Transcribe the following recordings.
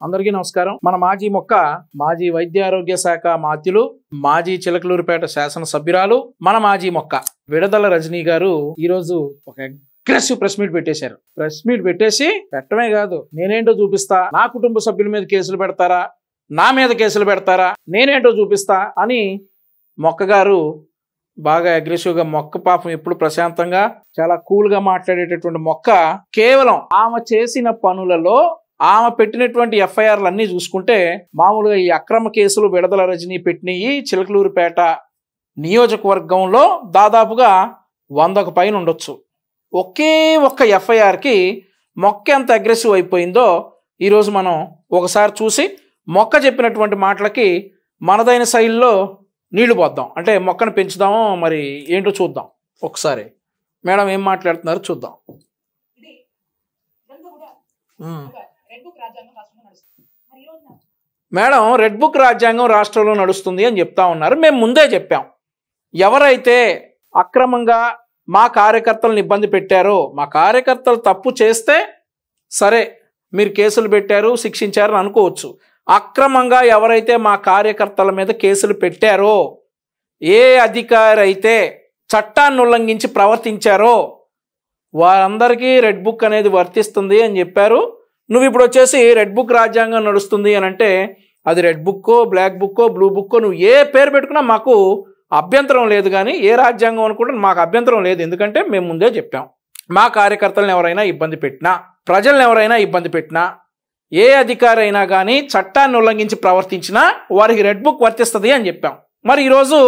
అందరికీ నమస్కారం. మన మాజీ మొక్క మాజీ వైద్య ఆరోగ్య శాఖ మాత్యులు మాజీ చిలకలూరిపేట శాసన సభ్యురాలు మన మాజీ మొక్క విడదల రజనీ గారు ఈ రోజు ఒక అగ్రెసివ్ ప్రెస్ మీట్ పెట్టేశారు. ప్రెస్ మీట్ పెట్టేసి పెట్టమే కాదు, నేనేంటో చూపిస్తా, నా కుటుంబ సభ్యుల మీద కేసులు పెడతారా, నా మీద కేసులు పెడతారా, నేనేంటో చూపిస్తా అని మొక్క గారు బాగా అగ్రెసివ్గా, మొక్క పాపం ఎప్పుడు ప్రశాంతంగా చాలా కూల్గా మాట్లాడేటటువంటి మొక్క కేవలం ఆమె చేసిన పనులలో ఆమె పెట్టినటువంటి ఎఫ్ఐఆర్లు అన్నీ చూసుకుంటే మామూలుగా ఈ అక్రమ కేసులు విడదల రజనీ పెట్టినవి చిలకలూరిపేట నియోజకవర్గంలో దాదాపుగా 100కు పైన ఉండొచ్చు. ఒకే ఒక్క ఎఫ్ఐఆర్కి మొక్క ఎంత అగ్రెసివ్ అయిపోయిందో ఈరోజు మనం ఒకసారి చూసి మొక్క చెప్పినటువంటి మాటలకి మనదైన శైలిలో నీళ్లు పోద్దాం, అంటే మొక్కను పెంచుదాము, మరి ఏంటో చూద్దాం. ఒకసారి మేడం ఏం మాట్లాడుతున్నారో చూద్దాం. మేడం రెడ్ బుక్ రాజ్యాంగం రాష్ట్రంలో నడుస్తుంది అని చెప్తా ఉన్నారు. మేము ముందే చెప్పాం, ఎవరైతే అక్రమంగా మా కార్యకర్తలను ఇబ్బంది పెట్టారో, మా కార్యకర్తలు తప్పు చేస్తే సరే మీరు కేసులు పెట్టారు శిక్షించారని అనుకోవచ్చు. అక్రమంగా ఎవరైతే మా కార్యకర్తల మీద కేసులు పెట్టారో, ఏ అధికారి అయితే చట్టాన్ని ఉల్లంఘించి ప్రవర్తించారో వారందరికీ రెడ్ బుక్ అనేది వర్తిస్తుంది అని చెప్పారు. నువ్వు ఇప్పుడు వచ్చేసి రెడ్ బుక్ రాజ్యాంగం నడుస్తుంది అని అంటే అది రెడ్ బుక్కో బ్లాక్ బుక్కో బ్లూ బుక్కో నువ్వు ఏ పేరు పెట్టుకున్నా మాకు అభ్యంతరం లేదు, కానీ ఏ రాజ్యాంగం అనుకుంటే మాకు అభ్యంతరం లేదు. ఎందుకంటే మేము ముందే చెప్పాం, మా కార్యకర్తలను ఎవరైనా ఇబ్బంది పెట్టినా, ప్రజలను ఎవరైనా ఇబ్బంది పెట్టినా, ఏ అధికారి అయినా కానీ చట్టాన్ని ఉల్లంఘించి ప్రవర్తించినా వారికి రెడ్ బుక్ వర్తిస్తుంది అని చెప్పాం. మరి ఈరోజు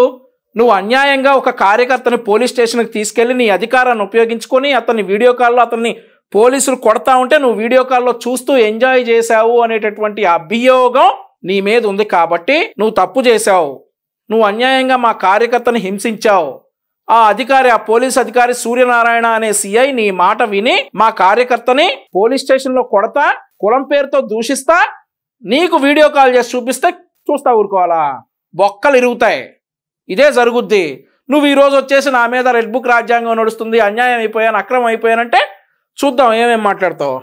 నువ్వు అన్యాయంగా ఒక కార్యకర్తని పోలీస్ స్టేషన్కి తీసుకెళ్ళి నీ అధికారాన్ని ఉపయోగించుకొని అతన్ని వీడియో కాల్లో అతన్ని పోలీసులు కొడతా ఉంటే నువ్వు వీడియో కాల్లో చూస్తూ ఎంజాయ్ చేశావు అనేటటువంటి అభియోగం నీ మీద ఉంది. కాబట్టి నువ్వు తప్పు చేశావు, నువ్వు అన్యాయంగా మా కార్యకర్తని హింసించావు. ఆ అధికారి, ఆ పోలీస్ అధికారి సూర్యనారాయణ అనే సిఐ నీ మాట విని మా కార్యకర్తని పోలీస్ స్టేషన్లో కొడతా, కులం పేరుతో దూషిస్తా, నీకు వీడియో కాల్ చేసి చూపిస్తే చూస్తా ఊరుకోవాలా? బొక్కలు ఇరుగుతాయి. ఇదే జరుగుద్ది. నువ్వు ఈరోజు వచ్చేసి నా మీద రెడ్ బుక్ రాజ్యాంగం నడుస్తుంది, అన్యాయం అయిపోయాను, అక్రమం అయిపోయానంటే చూద్దాం ఏమేం మాట్లాడతావు.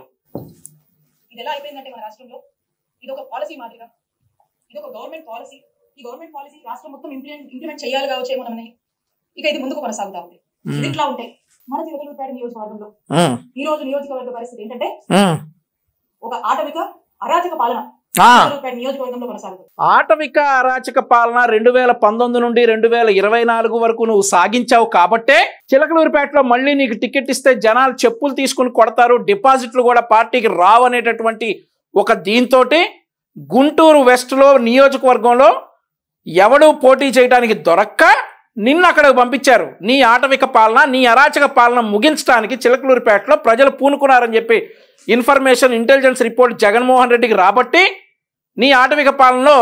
ఇది ఎలా అయిపోయిందంటే మన రాష్ట్రంలో ఇది ఒక పాలసీ మాదిరిగా, ఇది ఒక గవర్నమెంట్ పాలసీ. ఈ గవర్నమెంట్ పాలసీ రాష్ట్రం మొత్తం ఇంప్లిమెంట్ చేయాలి కావచ్చేమో మనం. ఇక ఇది ముందుకు కొనసాగుతా ఉంది. ఇది ఇట్లా ఉంటాయి. మన చిలకలూరిపేట నియోజకవర్గంలో ఈ రోజు నియోజకవర్గ పరిస్థితి ఏంటంటే ఒక ఆటవిక అరాచక పాలన నియోజకవర్గంలో కొనసాగుతుంది. ఆటవిక అరాచక పాలన 2019 నుండి 2024 వరకు నువ్వు సాగించావు కాబట్టే చిలకలూరిపేటలో మళ్ళీ నీకు టికెట్ ఇస్తే జనాలు చెప్పులు తీసుకుని కొడతారు, డిపాజిట్లు కూడా పార్టీకి రావనేటటువంటి ఒక దీంతో గుంటూరు వెస్ట్లో నియోజకవర్గంలో ఎవడు పోటీ చేయడానికి దొరక్క నిన్ను అక్కడికి పంపించారు. నీ ఆటవిక పాలన, నీ అరాచక పాలన ముగించడానికి చిలకలూరిపేటలో ప్రజలు పూనుకున్నారని చెప్పి ఇన్ఫర్మేషన్, ఇంటెలిజెన్స్ రిపోర్ట్ జగన్మోహన్ రెడ్డికి రాబట్టి నీ ఆటవిక పాలనలో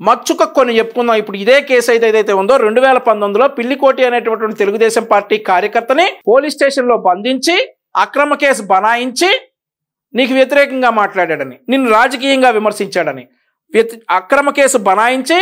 మచ్చుక కొన్ని చెప్పుకుందాం. ఇప్పుడు ఇదే కేసు ఏదైతే ఉందో 2019లో పిల్లికోటి అనేటటువంటి తెలుగుదేశం పార్టీ కార్యకర్తని పోలీస్ స్టేషన్లో బంధించి అక్రమ కేసు బనాయించి నీకు వ్యతిరేకంగా మాట్లాడాడని, నిన్ను రాజకీయంగా విమర్శించాడని అక్రమ కేసు బనాయించి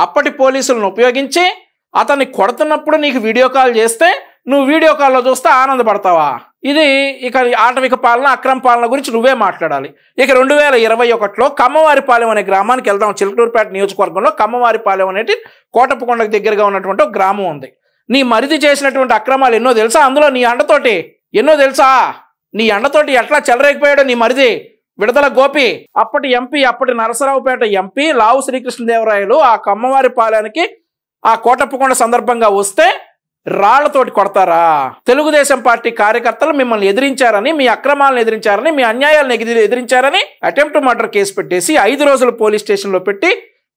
అప్పటి పోలీసులను ఉపయోగించి అతన్ని కొడుతున్నప్పుడు నీకు వీడియో కాల్ చేస్తే నువ్వు వీడియో కాల్లో చూస్తే ఆనందపడతావా? ఇది ఇక ఆటవిక పాలన, అక్రమ పాలన గురించి నువ్వే మాట్లాడాలి. ఇక 2021లో కమ్మవారిపాలెం అనే గ్రామానికి వెళ్దాం. చిలకలూరిపేట నియోజకవర్గంలో కమ్మవారిపాలెం అనేది కోటప్పకొండకు దగ్గరగా ఉన్నటువంటి ఒక గ్రామం ఉంది. నీ మరిది చేసినటువంటి అక్రమాలు ఎన్నో తెలుసా? అందులో నీ అండతోటి ఎన్నో తెలుసా? నీ అండతోటి ఎట్లా చెలరేగిపోయాడో నీ మరిది విడదల గోపి, అప్పటి ఎంపీ, అప్పటి నరసరావుపేట ఎంపీ లావు శ్రీకృష్ణదేవరాయలు ఆ కమ్మవారిపాలెనికి ఆ కోటప్పకొండ సందర్భంగా వస్తే రాళ్లతోటి కొడతారా? తెలుగుదేశం పార్టీ కార్యకర్తలు మిమ్మల్ని ఎదిరించారని, మీ అక్రమాలను ఎదిరించారని, మీ అన్యాయాలను ఎదిరించారని అటెంప్ట్ మర్డర్ కేసు పెట్టేసి 5 రోజులు పోలీస్ స్టేషన్లో పెట్టి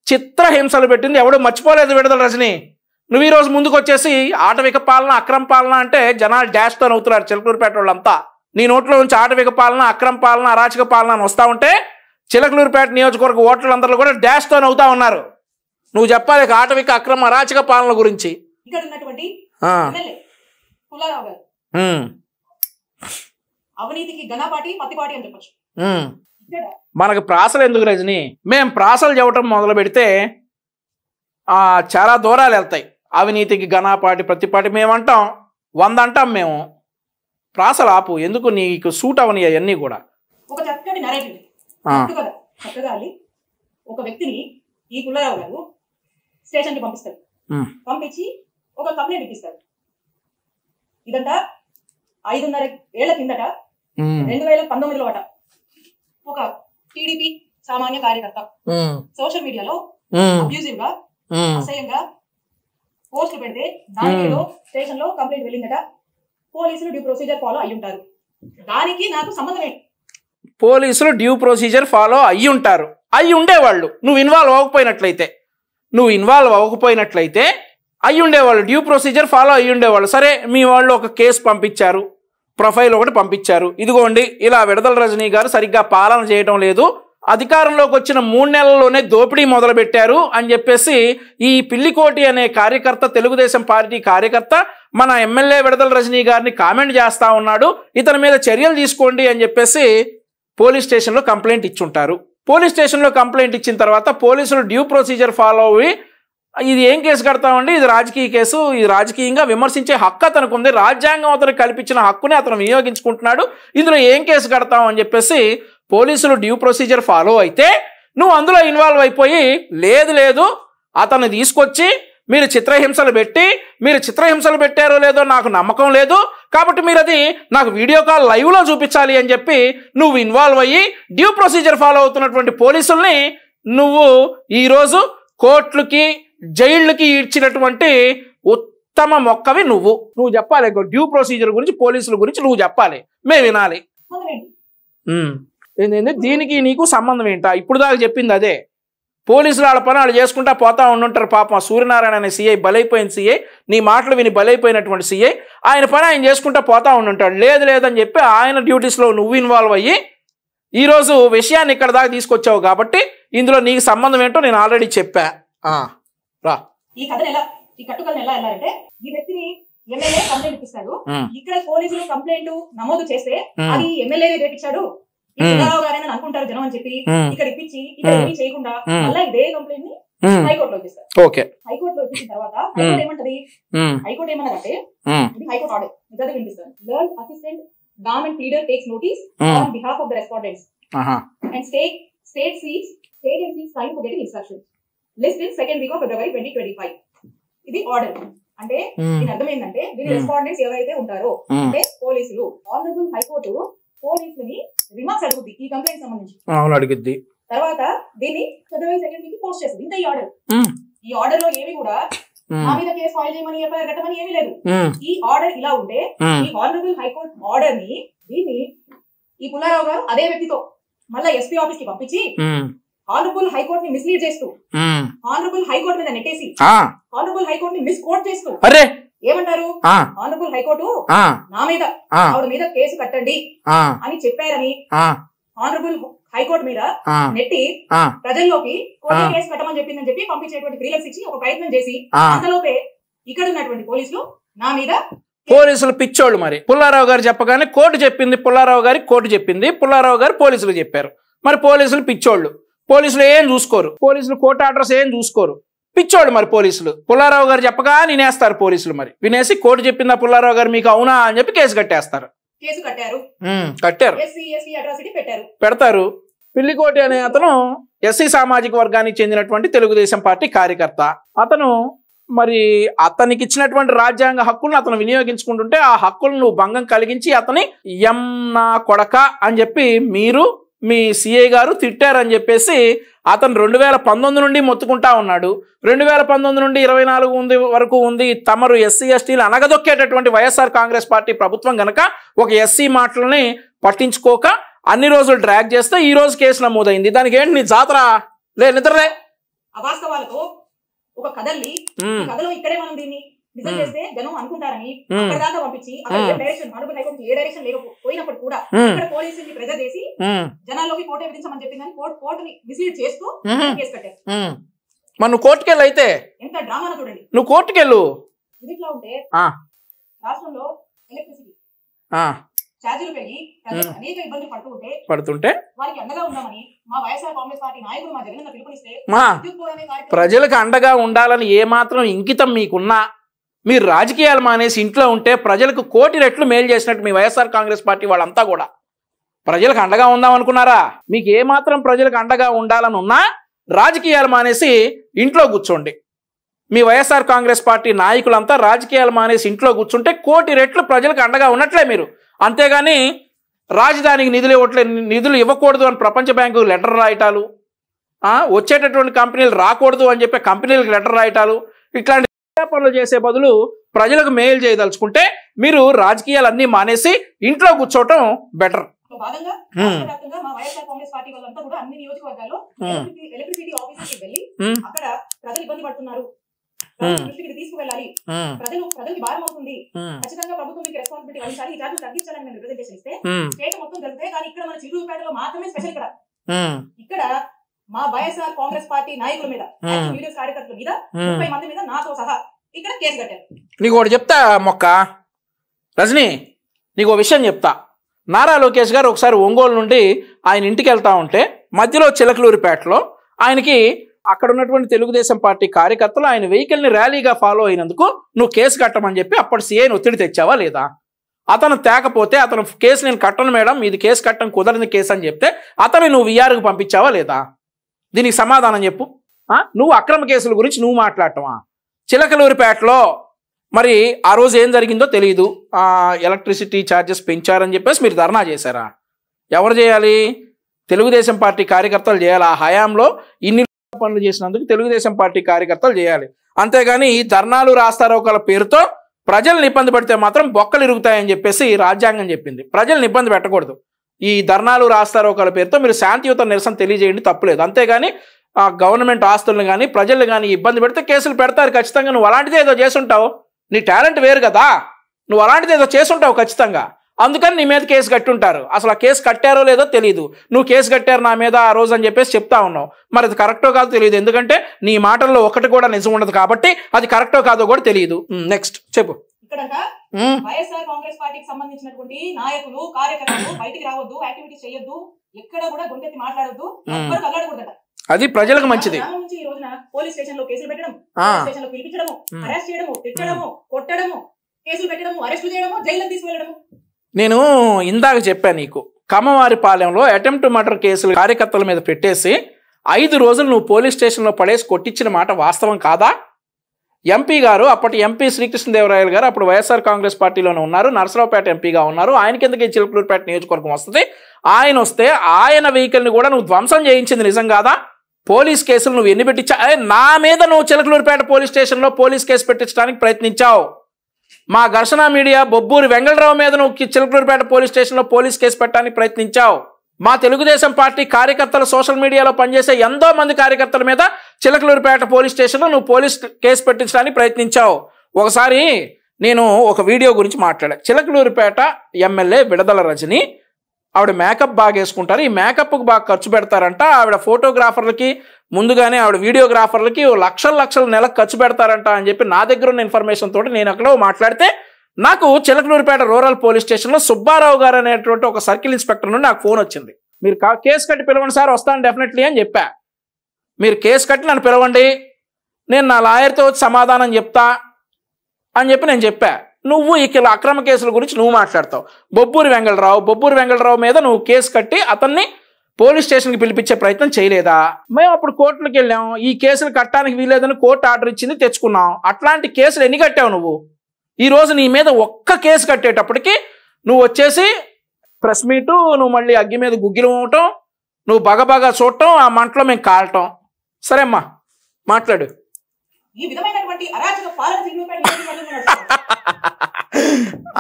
చిత్రహింసలు పెట్టింది ఎవడు మర్చిపోలేదు విడదల రజని. నువ్వు ఈరోజు ముందుకు వచ్చేసి ఆటవిక పాలన, అక్రమ పాలన అంటే జనాలు డాష్తో నవ్వుతున్నారు చిలకలూరిపేట వాళ్ళంతా. నీ నోట్లో నుంచి ఆటవిక పాలన, అక్రమ పాలన, అరాచక పాలన అని వస్తూ ఉంటే చిలకలూరిపేట నియోజకవర్గ ఓటర్లందరూ కూడా డాష్తో నవ్వుతా ఉన్నారు. నువ్వు చెప్పాలి ఆటవిక, అక్రమ, అరాచక పాలన గురించి. ఇక్కడ ఉన్నటువంటి పుల్లారావు గారు అవినీతికి ఘనపాటి పత్తిపాటి అని చెప్పచ్చు. మనకు ప్రాసలు ఎందుకు రజని? మేము ప్రాసలు చెప్పటం మొదలు పెడితే చాలా దూరాలు వెళ్తాయి. అవినీతికి ఘనపాటి ప్రతిపాటి మేమంటాం, 100 అంటాం మేము. ప్రాసలు ఆపు, ఎందుకు నీకు సూట్ అవని అవన్నీ కూడా. ఒక చక్కటి నరేటివ్ చక్కగా అల్లి ఒక వ్యక్తిని ఈ పుల్లారావు గారు స్టేషన్కి పంపిస్తారు. పంపించి ఒక కంప్లైంట్ ఇప్పిస్తారు. ఇదంతా 5.5 ఏళ్ల కిందట 2019లో అట ఒక టీడీపీ సామాన్య కార్యకర్త సోషల్ మీడియాలో అబ్యూజివ్ గా అసహ్యంగా పోస్టులు పెడితే దానిలో స్టేషన్ లో కంప్లైంట్ వెళ్ళిందట. పోలీసులు డ్యూ ప్రొసీజర్ ఫాలో అయ్యి ఉంటారు. దానికి నాకు సంబంధం ఏంటి? పోలీసులు డ్యూ ప్రొసీజర్ ఫాలో అయ్యి ఉంటారు, అయ్యి ఉండేవాళ్ళు. నువ్వు ఇన్వాల్వ్ అవ్వకపోయినట్లయితే అయ్యి ఉండేవాళ్ళు, డ్యూ ప్రొసీజర్ ఫాలో అయ్యి ఉండేవాళ్ళు. సరే, మీ వాళ్ళు ఒక కేసు పంపించారు, ప్రొఫైల్ ఒకటి పంపించారు, ఇదిగోండి ఇలా విడదల రజనీ గారు సరిగ్గా పాలన చేయడం లేదు, అధికారంలోకి వచ్చిన 3 నెలల్లోనే దోపిడీ మొదలుపెట్టారు అని చెప్పేసి ఈ పిల్లికోటి అనే కార్యకర్త, తెలుగుదేశం పార్టీ కార్యకర్త మన ఎమ్మెల్యే విడదల రజనీ గారిని కామెంట్ చేస్తా ఉన్నాడు, ఇతని మీద చర్యలు తీసుకోండి అని చెప్పేసి పోలీస్ స్టేషన్లో కంప్లైంట్ ఇచ్చుంటారు. పోలీస్ స్టేషన్లో కంప్లైంట్ ఇచ్చిన తర్వాత పోలీసులు డ్యూ ప్రొసీజర్ ఫాలో అయ్యి ఇది ఏం కేసు కడతామండి, ఇది రాజకీయ కేసు, ఇది రాజకీయంగా విమర్శించే హక్కు అతనికి ఉంది, రాజ్యాంగం అతనికి కల్పించిన హక్కుని అతను వినియోగించుకుంటున్నాడు, ఇందులో ఏం కేసు కడతాం అని చెప్పేసి పోలీసులు డ్యూ ప్రొసీజర్ ఫాలో అయితే నువ్వు అందులో ఇన్వాల్వ్ అయిపోయి లేదు అతన్ని తీసుకొచ్చి మీరు చిత్రహింసలు పెట్టారో లేదో నాకు నమ్మకం లేదు, కాబట్టి మీరు అది నాకు వీడియో కాల్ లైవ్లో చూపించాలి అని చెప్పి నువ్వు ఇన్వాల్వ్ అయ్యి డ్యూ ప్రొసీజర్ ఫాలో అవుతున్నటువంటి పోలీసుల్ని నువ్వు ఈరోజు కోర్టులకి జైళ్ళకి ఇచ్చినటువంటి ఉత్తమ మొక్కవి నువ్వు చెప్పాలి. డ్యూ ప్రొసీజర్ గురించి, పోలీసుల గురించి నువ్వు చెప్పాలి, మేము వినాలి. దీనికి నీకు సంబంధం ఏంటా? ఇప్పుడు దాకా చెప్పింది అదే. పోలీసులు వాళ్ళ పని వాళ్ళు చేసుకుంటా పోతా ఉండుంటారు. పాపం సూర్యనారాయణ అనే సిఐ, బలైపోయిన సిఐ, నీ మాటలు విని బలైపోయినటువంటి సిఐ, ఆయన పని ఆయన చేసుకుంటా పోతా ఉండుంటాడు. లేదని చెప్పి ఆయన డ్యూటీస్లో నువ్వు ఇన్వాల్వ్ అయ్యి ఈరోజు విషయాన్ని ఇక్కడ దాకా తీసుకొచ్చావు. కాబట్టి ఇందులో నీకు సంబంధం ఏంటో నేను ఆల్రెడీ చెప్పా. రా, ఈ కట్టుకథను ఎలా వెళ్ళారంటే, ఈ వ్యక్తిని ఎమ్మెల్యే కంప్లైంట్ ఇప్పిస్తాడు. ఇక్కడ పోలీసులు కంప్లైంట్ నమోదు చేస్తే అది ఎమ్మెల్యేనే చేపించాడు, సుబ్బారావు గారేనని అనుకుంటారు జనం అని చెప్పి ఇక్కడ ఇప్పించి ఇక్కడ ఏమీ చేయకుండా మళ్ళీ ఇదే కంప్లైంట్ ని హైకోర్టులో ఇప్పిస్తారు. హైకోర్టులో ఇప్పించిన తర్వాత హైకోర్టు ఏమంటది? హైకోర్టు ఏమన్నదంటే, ఇది హైకోర్టు ఆర్డర్ నిజంగా వినిపిస్తారు. Learn assistant government leader takes notice on behalf of the respondents and state agencies time for getting instructions list in second week of February 2025. ఇది ఆర్డర్. అంటే దీని అర్థం ఏంటంటే, దీని రెస్పాండెంట్స్ ఎవరైతే ఉంటారో అంటే పోలీసులు, ఆనరబుల్ హైకోర్టు పోలీసులని రిమార్క్స్ అడుగుద్ది ఈ కంప్లైంట్ సంబంధించి. అడుగుద్ది. తర్వాత దీన్ని ఫిబ్రవరి 2nd వీక్ పోస్ట్ చేస్తుంది. ఇంత ఈ ఆర్డర్. ఈ ఆర్డర్ లో ఏమి కూడా మా మీద కేసు ఫైల్ చేయమని ఎఫ్ఐఆర్ కట్టమని ఏమీ లేదు. ఈ ఆర్డర్ ఇలా ఉంటే ఈ ఆనరబుల్ హైకోర్టు ఆర్డర్ ని దీన్ని ఈ పుల్లారావు గారు అదే వ్యక్తితో మళ్ళా ఎస్పీ ఆఫీస్ కి పంపించి ఆనరబుల్ హైకోర్టు ని మిస్లీడ్ చేస్తూ, ఆనరబుల్ హైకోర్టు మీద నెట్టేసి, ఆనరబుల్ హైకోర్టు ని మిస్కోట్ చేస్తూ ఏమంటారు, ఆనరబుల్ హైకోర్టు నా మీద ఆవిడ మీద కేసు కట్టండి అని చెప్పారని ఆనరబుల్ హైకోర్టు మీద నెట్టి ప్రజల్లోకి కోర్టు కేసు కట్టమని చెప్పిందని చెప్పి పంపించేటువంటి ఫ్రీలెన్స్ ఇచ్చి ఒక ప్రయత్నం చేసి అంతలోపే ఇక్కడ ఉన్నటువంటి పోలీసులు నా మీద, పోలీసులు పిచ్చోళ్ళు. మరి పుల్లారావు గారు చెప్పగానే కోర్టు చెప్పింది, పుల్లారావు గారు పోలీసులు చెప్పారు. మరి పోలీసులు పిచ్చోళ్ళు, పోలీసులు ఏం చూసుకోరు, పోలీసులు కోర్టు ఆర్డర్స్ ఏం చూసుకోరు, పిచ్చోళ్ళు. మరి పోలీసులు పుల్లారావు గారు చెప్పగా వినేస్తారు. పోలీసులు మరి వినేసి కోర్టు చెప్పిందా పుల్లారావు గారు మీకు అవునా అని చెప్పి కేసు కట్టేస్తారు. పెడతారు. పిల్లికోటి అనే అతను ఎస్సీ సామాజిక వర్గానికి చెందినటువంటి తెలుగుదేశం పార్టీ కార్యకర్త. అతను మరి అతనికి ఇచ్చినటువంటి రాజ్యాంగ హక్కులను అతను వినియోగించుకుంటుంటే ఆ హక్కులను నువ్వు భంగం కలిగించి అతని నా కొడక అని చెప్పి మీరు మీ సిఐ గారు తిట్టారని చెప్పేసి అతను 2019 నుండి మొత్తుకుంటా ఉన్నాడు. 2019 నుండి 24 వరకు ఉంది. తమరు ఎస్సీ ఎస్టీలు అనగదొక్కేటటువంటి వైఎస్ఆర్ కాంగ్రెస్ పార్టీ ప్రభుత్వం గనక ఒక ఎస్సీ మాటలని పట్టించుకోక అన్ని రోజులు డ్రాగ్ చేస్తే ఈ రోజు కేసు నమోదైంది. దానికి ఏంటి నీ జాతర? నిద్రలే. అవాస్తవాలతో ఒక కథల్ని కథలో ఇక్కడే మనం దీన్ని నిజం చేస్తే జనం అనుకుంటారని అక్కడ దాకా పంపించి అక్కడ డైరెక్షన్ ఆనరబుల్ హైకోర్టు ఏ డైరెక్షన్ లేకపోయినప్పుడు కూడా ఇక్కడ పోలీసుల్ని ప్రెజర్ చేసి జనాల్లోకి కోర్టు విధించమని చెప్పిందని కోర్టుని మిస్లీడ్ చేస్తూ కేసు కట్టారు. మరి నువ్వు కోర్టుకెళ్ళు. అయితే ఎంత డ్రామాను చూడండి. నువ్వు కోర్టుకెళ్ళు. ఇదిట్లా ఉంటే రాష్ట్రంలో ఎలక్ట్రిసిటీ ఛార్జీలు పెరిగి అనేక ఇబ్బందులు పడుతుంటే వారికి అండగా ఉందామని మా వైఎస్ఆర్ కాంగ్రెస్ పార్టీ నాయకులు మా జగన్ పిలుపునిస్తే ప్రజలకు అండగా ఉండాలని ఏమాత్రం ఇంకితం మీకున్నా మీరు రాజకీయాలు మానేసి ఇంట్లో ఉంటే ప్రజలకు 1,000,000 రెట్లు మేలు చేసినట్టు మీ వైఎస్ఆర్ కాంగ్రెస్ పార్టీ వాళ్ళంతా కూడా ప్రజలకు అండగా ఉందాం అనుకున్నారా? మీకు ఏమాత్రం ప్రజలకు అండగా ఉండాలని ఉన్నా రాజకీయాలు మానేసి ఇంట్లో కూర్చోండి. మీ వైఎస్ఆర్ కాంగ్రెస్ పార్టీ నాయకులంతా రాజకీయాలు మానేసి ఇంట్లో కూర్చుంటే 1 కోటి రెట్లు ప్రజలకు అండగా ఉన్నట్లే మీరు. అంతేగాని రాజధానికి నిధులు ఇవ్వకూడదు అని ప్రపంచ బ్యాంకు లెటర్ రాయటాలు, వచ్చేటటువంటి కంపెనీలు రాకూడదు అని చెప్పి కంపెనీలకు లెటర్ రాయటాలు, ఇట్లాంటి పనులు చేసే బదులు ప్రజలకు మేలు చేయదలుచుకుంటే మీరు రాజకీయాలన్నీ మానేసి ఇంట్లో కూర్చోవటం బెటర్. భాగంగా మా వైఎస్ఆర్ కాంగ్రెస్ పార్టీ వాళ్ళంతా కూడా అన్ని నియోజకవర్గాల్లో ఎలక్ట్రిసిటీ ఆఫీసర్కి వెళ్ళి అక్కడ ప్రజలు ఇబ్బంది పడుతున్నారు, దృష్టికి తీసుకువెళ్ళాలి, ప్రజలకి భారం అవుతుంది, ఖచ్చితంగా ప్రభుత్వం మీకు రెస్పాన్సిబిలిటీ వహించాలి, ఈ ఛార్జీలు తగ్గించాలని మేము రిప్రజెంటేషన్ ఇస్తే స్టేట్ మొత్తం జరుగుతాయి. కానీ ఇక్కడ మన చిలుకూరుపేటలో మాత్రమే స్పెషల్. ఇక్కడ మా వైఎస్ఆర్ కాంగ్రెస్ పార్టీ నాయకుల మీద, వీడియోస్ కార్యకర్తల మీద 30 మంది మీద నాతో సహా ఇక్కడ కేసు కట్టారు. నీకు ఒకటి చెప్తా మొక్క రజనీ, నీకు ఒక విషయం చెప్తా. నారా లోకేష్ గారు ఒకసారి ఒంగోలు నుండి ఆయన ఇంటికి వెళ్తా ఉంటే మధ్యలో చిలకలూరిపేటలో ఆయనకి అక్కడ ఉన్నటువంటి తెలుగుదేశం పార్టీ కార్యకర్తలు ఆయన వెహికల్ని ర్యాలీగా ఫాలో అయినందుకు నువ్వు కేసు కట్టమని చెప్పి అప్పటి సీఐని ఒత్తిడి తెచ్చావా లేదా? అతను తేకపోతే అతను కేసు నేను కట్టను మేడం, ఇది కేసు కట్టడం కుదరని కేసు అని చెప్తే అతను నువ్వు విఆర్కి పంపించావా లేదా? దీనికి సమాధానం చెప్పు. నువ్వు అక్రమ కేసుల గురించి నువ్వు మాట్లాడటమా? చిలకలూరిపేటలో మరి ఆ రోజు ఏం జరిగిందో తెలియదు, ఎలక్ట్రిసిటీ ఛార్జెస్ పెంచారని చెప్పేసి మీరు ధర్నా చేశారా? ఎవరు చేయాలి? తెలుగుదేశం పార్టీ కార్యకర్తలు చేయాలి. ఆ హయాంలో ఇన్ని పనులు చేసినందుకు తెలుగుదేశం పార్టీ కార్యకర్తలు చేయాలి. అంతేగాని ఈ ధర్నాలు రాస్తారోకల పేరుతో ప్రజల్ని ఇబ్బంది పెడితే మాత్రం బొక్కలు ఇరుగుతాయని చెప్పేసి రాజ్యాంగం చెప్పింది. ప్రజల్ని ఇబ్బంది పెట్టకూడదు. ఈ ధర్నాలు రాస్తారోకల పేరుతో మీరు శాంతియుత నిరసన తెలియజేయండి, తప్పులేదు. అంతేగాని గవర్నమెంట్ ఆస్తులను కానీ ప్రజల్ని కానీ ఇబ్బంది పెడితే కేసులు పెడతారు ఖచ్చితంగా. నువ్వు అలాంటిది ఏదో చేసుంటావు, నీ టాలెంట్ వేరు కదా, నువ్వు అలాంటిది ఏదో చేసుంటావు ఖచ్చితంగా. అందుకని నీ మీద కేసు కట్టుంటారు. అసలు ఆ కేసు కట్టారో లేదో తెలియదు. నువ్వు కేసు కట్టారు నా మీద ఆ రోజు అని చెప్పేసి చెప్తా ఉన్నావు. మరి అది కరెక్టో కాదో తెలియదు, ఎందుకంటే నీ మాటల్లో ఒకటి కూడా నిజం ఉండదు కాబట్టి అది కరెక్టో కాదో కూడా తెలియదు. నెక్స్ట్ చెప్పు. వైఎస్ఆర్ కాంగ్రెస్ పార్టీకి సంబంధించినటువంటి నాయకులు కార్యకర్తలు బయటికి రావద్దు, యాక్టివిటీస్ చేయొద్దు, ఎక్కడ కూడా గొంతెత్తి మాట్లాడొద్దు, ఎవరు కల్లాడకూడదట. అది ప్రజలకు మంచిది. ఈ రోజున పోలీస్ స్టేషన్ లో కేసులు పెట్టడం, స్టేషన్ లో పిలిపించడము, అరెస్ట్ చేయడము, తిట్టడము, కొట్టడము, కేసులు పెట్టడము, అరెస్టు చేయడము, జైలుకి తీసుకెళ్లడము. నేను ఇందాక చెప్పాను నీకు, కమ్మవారిపాలెంలో అటెంప్ట్ మర్డర్ కేసులు కార్యకర్తల మీద పెట్టేసి 5 రోజులు నువ్వు పోలీస్ స్టేషన్లో పడేసి కొట్టించిన మాట వాస్తవం కాదా? ఎంపీ గారు, అప్పటి ఎంపీ శ్రీకృష్ణదేవరాయలు గారు అప్పుడు వైఎస్ఆర్ కాంగ్రెస్ పార్టీలోనే ఉన్నారు, నరసరావుపేట ఎంపీగా ఉన్నారు. ఆయనకి ఎందుకు ఈ చిలకలూరిపేట నియోజకవర్గం వస్తుంది? ఆయన వస్తే ఆయన వెహికల్ని కూడా నువ్వు ధ్వంసం చేయించింది నిజం కాదా? పోలీస్ కేసులు నువ్వు ఎన్ని పెట్టించా? నా మీద నువ్వు చిలకలూరిపేట పోలీస్ స్టేషన్లో పోలీస్ కేసు పెట్టించడానికి ప్రయత్నించావు. మా ఘర్షణ మీడియా బొబ్బూరి వెంగళరావు మీద నువ్వు చిలకలూరిపేట పోలీస్ స్టేషన్లో పోలీస్ కేసు పెట్టడానికి ప్రయత్నించావు. మా తెలుగుదేశం పార్టీ కార్యకర్తలు సోషల్ మీడియాలో పనిచేసే ఎంతో మంది కార్యకర్తల మీద చిలకలూరిపేట పోలీస్ స్టేషన్లో నువ్వు పోలీస్ కేసు పెట్టించడానికి ప్రయత్నించావు. ఒకసారి నేను ఒక వీడియో గురించి మాట్లాడా. చిలకలూరిపేట ఎమ్మెల్యే విడదల రజని, ఆవిడ మేకప్ బాగా వేసుకుంటారు, ఈ మేకప్కి బాగా ఖర్చు పెడతారంట. ఆవిడ ఫోటోగ్రాఫర్లకి ముందుగానే ఆవిడ వీడియోగ్రాఫర్లకి లక్షల నెలకు ఖర్చు పెడతారంట అని చెప్పి నా దగ్గర ఉన్న ఇన్ఫర్మేషన్ తోటి నేను అక్కడ మాట్లాడితే నాకు చిలకలూరిపేట రూరల్ పోలీస్ స్టేషన్లో సుబ్బారావు గారు అనేటువంటి ఒక సర్కిల్ ఇన్స్పెక్టర్ నుండి నాకు ఫోన్ వచ్చింది. మీరు కేసు కట్టి పిలవండి సార్, వస్తాను డెఫినెట్లీ అని చెప్పా. మీరు కేసు కట్టి నన్ను పిలవండి, నేను నా లాయర్తో వచ్చి సమాధానం చెప్తా అని చెప్పి నేను చెప్పా. నువ్వు ఇక్కడ అక్రమ కేసుల గురించి నువ్వు మాట్లాడతావు. బొబ్బూరి వెంగళరావు మీద నువ్వు కేసు కట్టి అతన్ని పోలీస్ స్టేషన్కి పిలిపించే ప్రయత్నం చేయలేదా? మేము అప్పుడు కోర్టులకు వెళ్ళాం, ఈ కేసులు కట్టడానికి వీలేదని కోర్టు ఆర్డర్ ఇచ్చింది, తెచ్చుకున్నాం. అట్లాంటి కేసులు ఎన్ని కట్టావు నువ్వు? ఈరోజు నీ మీద ఒక్క కేసు కట్టేటప్పటికి నువ్వు వచ్చేసి ప్రెస్ మీటు, నువ్వు మళ్ళీ అగ్గి మీద గుగ్గిలు అవ్వటం, నువ్వు బగబగా చూడటం, ఆ మంటలో మేము కాలటం. సరే అమ్మా మాట్లాడు. ఈ విధమైనటువంటి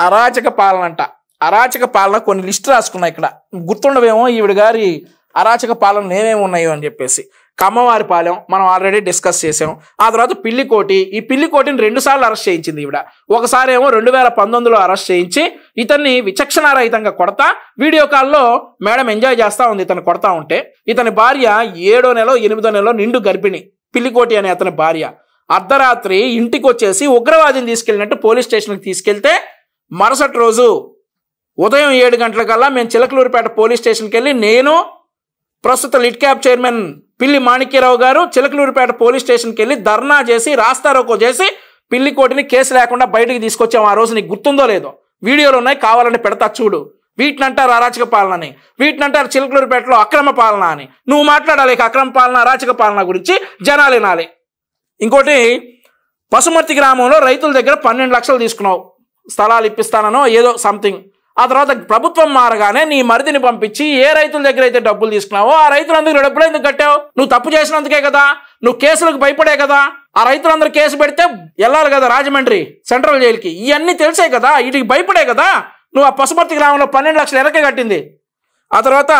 అరాచక పాలన అంట, అరాచక పాలన కొన్ని లిస్ట్ రాసుకున్నా ఇక్కడ, గుర్తుండవేమో ఈవిడ గారి అరాచక పాలన ఏమేమి ఉన్నాయో అని చెప్పేసి. కమ్మవారిపాలెం మనం ఆల్రెడీ డిస్కస్ చేసాం. ఆ తర్వాత పిల్లికోటి, ఈ పిల్లికోటిని 2 సార్లు అరెస్ట్ చేయించింది ఈవిడ. ఒకసారి ఏమో 2019లో అరెస్ట్ చేయించి ఇతన్ని విచక్షణారహితంగా కొడతా వీడియో కాల్లో మేడం ఎంజాయ్ చేస్తూ ఉంది ఇతను కొడతా ఉంటే. ఇతని భార్య 7వ నెల 8వ నెలలో నిండు గర్భిణి, పిల్లికోటి అనే అతని భార్య. అర్ధరాత్రి ఇంటికి వచ్చేసి ఉగ్రవాదిని తీసుకెళ్ళినట్టు పోలీస్ స్టేషన్కి తీసుకెళ్తే మరుసటి రోజు ఉదయం 7 గంటలకల్లా మేము చిలకలూరిపేట పోలీస్ స్టేషన్కి వెళ్ళి నేను ప్రస్తుత లిట్ క్యాప్ చైర్మన్ పిల్లి మాణిక్యరావు గారు చిలకలూరిపేట పోలీస్ స్టేషన్కి వెళ్ళి ధర్నా చేసి రాస్తారోకో చేసి పిల్లికోటిని కేసు లేకుండా బయటకు తీసుకొచ్చాము. ఆ రోజు నీకు గుర్తుందో లేదో, వీడియోలు ఉన్నాయి, కావాలని పెడతా చూడు. వీటిని అంటారు అరాచక పాలన అని, వీటిని అంటారు చిలకలూరిపేటలో అక్రమ పాలన అని. నువ్వు మాట్లాడాలి అక్రమ పాలన అరాచక పాలన గురించి, జనాలు వినాలి. ఇంకోటి, పశుమర్తి గ్రామంలో రైతుల దగ్గర 12 లక్షలు తీసుకున్నావు, స్థలాలు ఇప్పిస్తానో ఏదో సంథింగ్. ఆ తర్వాత ప్రభుత్వం మారగానే నీ మరిదిని పంపించి ఏ రైతుల దగ్గర అయితే డబ్బులు తీసుకున్నావో ఆ రైతులందరూ డబ్బులు ఎందుకు కట్టావు? నువ్వు తప్పు చేసినందుకే కదా, నువ్వు కేసులకు భయపడే కదా. ఆ రైతులందరూ కేసు పెడితే వెళ్ళాలి కదా రాజమండ్రి సెంట్రల్ జైలుకి. ఇవన్నీ తెలిసే కదా, వీటికి భయపడే కదా నువ్వు ఆ పశుమర్తి గ్రామంలో 12 లక్షలు ఎరకే కట్టింది. ఆ తర్వాత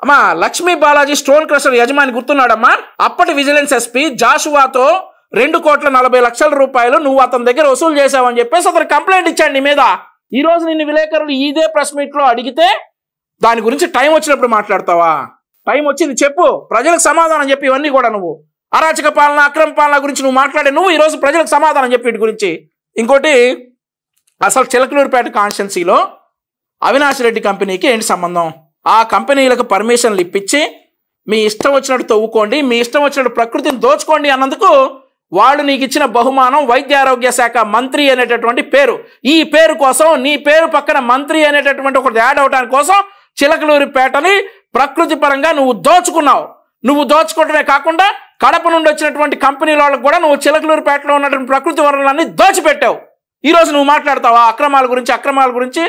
అమ్మా లక్ష్మీ బాలాజీ స్టోన్ క్రషర్ యజమాని గుర్తున్నాడమ్మా? అప్పటి విజిలెన్స్ ఎస్పీ జాషువాతో 2,40,00,000 రూపాయలు నువ్వు అతని దగ్గర వసూలు చేశావని చెప్పేసి అతను కంప్లైంట్ ఇచ్చాడు నీ మీద. ఈ రోజు నిన్ను విలేకరులు ఇదే ప్రెస్ మీట్ లో అడిగితే దాని గురించి టైం వచ్చినప్పుడు మాట్లాడతావా? టైం వచ్చింది చెప్పు, ప్రజలకు సమాధానం చెప్పి. ఇవన్నీ కూడా నువ్వు అరాచక పాలన అక్రమ పాలన గురించి నువ్వు మాట్లాడే నువ్వు ఈరోజు ప్రజలకు సమాధానం చెప్పి వీటి గురించి. ఇంకోటి, అసలు చిలకలూరిపేట కాన్స్టిట్యున్సీలో అవినాష్ రెడ్డి కంపెనీకి ఏంటి సంబంధం? ఆ కంపెనీలకు పర్మిషన్లు ఇప్పించి మీ ఇష్టం వచ్చినట్టు తవ్వుకోండి, మీ ఇష్టం వచ్చినట్టు ప్రకృతిని దోచుకోండి అన్నందుకు వాళ్ళు నీకు ఇచ్చిన బహుమానం వైద్య ఆరోగ్య శాఖ మంత్రి అనేటటువంటి పేరు. ఈ పేరు కోసం నీ పేరు పక్కన మంత్రి అనేటటువంటి ఒకటి యాడ్ అవడానికి కోసం చిలకలూరిపేటని ప్రకృతి పరంగా నువ్వు దోచుకున్నావు. నువ్వు దోచుకోవడమే కాకుండా కడప నుండి వచ్చినటువంటి కంపెనీల వాళ్ళకు కూడా నువ్వు చిలకలూరిపేటలో ఉన్నటువంటి ప్రకృతి వనరులన్నీ దోచిపెట్టావు. ఈరోజు నువ్వు మాట్లాడతావా అక్రమాల గురించి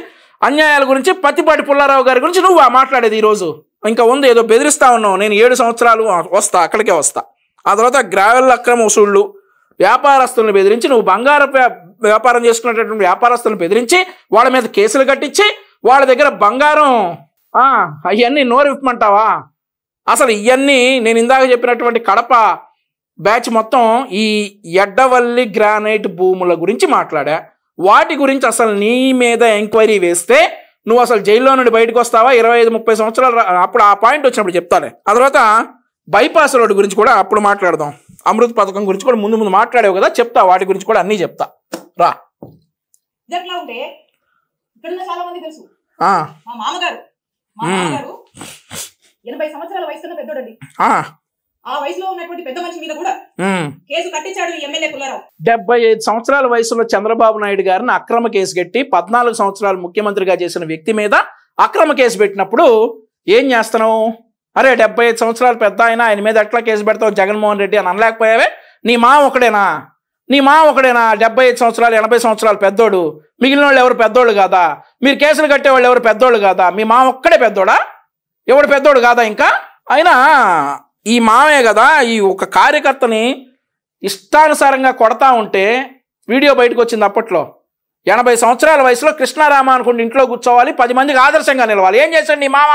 అన్యాయాల గురించి? పత్తిపాటి పుల్లారావు గారి గురించి నువ్వు మాట్లాడేది ఈరోజు ఇంకా ఉంది. ఏదో బెదిరిస్తా ఉన్నావు, నేను 7 సంవత్సరాలు వస్తా, అక్కడికే వస్తా. ఆ తర్వాత గ్రావెల్ అక్రమ వసూళ్లు, వ్యాపారస్తులను బెదిరించి నువ్వు బంగారు వ్యాపారం చేసుకునేటటువంటి వ్యాపారస్తులను బెదిరించి వాళ్ళ మీద కేసులు కట్టించి వాళ్ళ దగ్గర బంగారం అవన్నీ నోరిప్పమంటావా? అసలు ఇవన్నీ నేను ఇందాక చెప్పినటువంటి కడప బ్యాచ్ మొత్తం ఈ ఎడ్డవల్లి గ్రానైట్ భూముల గురించి మాట్లాడా. వాటి గురించి అసలు నీ మీద ఎంక్వైరీ వేస్తే నువ్వు అసలు జైల్లో నుండి బయటకు వస్తావా? 25-30 సంవత్సరాలు అప్పుడు ఆ పాయింట్ వచ్చినప్పుడు చెప్తానే. ఆ తర్వాత బైపాస్ రోడ్డు గురించి కూడా అప్పుడు మాట్లాడదాం. అమృత్ పథకం గురించి కూడా ముందు మాట్లాడావు కదా, చెప్తా. వాటి గురించి కూడా అన్నీ చెప్తా రా. మా మామగారు 80 సంవత్సరాల వయసున్న పెద్దోడండి. ఆ వయసులో ఉన్నటువంటి పెద్ద మనిషి మీద కూడా కేసు కట్టించాడు ఎమ్మెల్యే పుల్లారావు. 75 సంవత్సరాల వయసులో చంద్రబాబు నాయుడు గారిని అక్రమ కేసు కట్టి 14 సంవత్సరాలు ముఖ్యమంత్రిగా చేసిన వ్యక్తి మీద అక్రమ కేసు పెట్టినప్పుడు ఏం చేస్తున్నావు? అరే 75 సంవత్సరాలు పెద్ద ఆయన మీద ఎట్లా కేసు పెడతావు జగన్మోహన్ రెడ్డి అని అనలేకపోయావే? నీ మా ఒకడేనా 75 సంవత్సరాలు 80 సంవత్సరాలు పెద్దోడు, మిగిలిన వాళ్ళు ఎవరు పెద్దోళ్ళు కాదా? మీరు కేసులు కట్టేవాళ్ళు ఎవరు పెద్దోళ్ళు కాదా? మీ మామ ఒక్కడే పెద్దోడా? ఎవడు పెద్దోడు కాదా? ఇంకా అయినా ఈ మామే కదా ఈ ఒక కార్యకర్తని ఇష్టానుసారంగా కొడతా ఉంటే వీడియో బయటకు వచ్చింది అప్పట్లో. 80 సంవత్సరాల వయసులో కృష్ణారామ అనుకుంటే ఇంట్లో కూర్చోవాలి, 10 మందికి ఆదర్శంగా నిలవాలి. ఏం చేశాడు నీ మామ?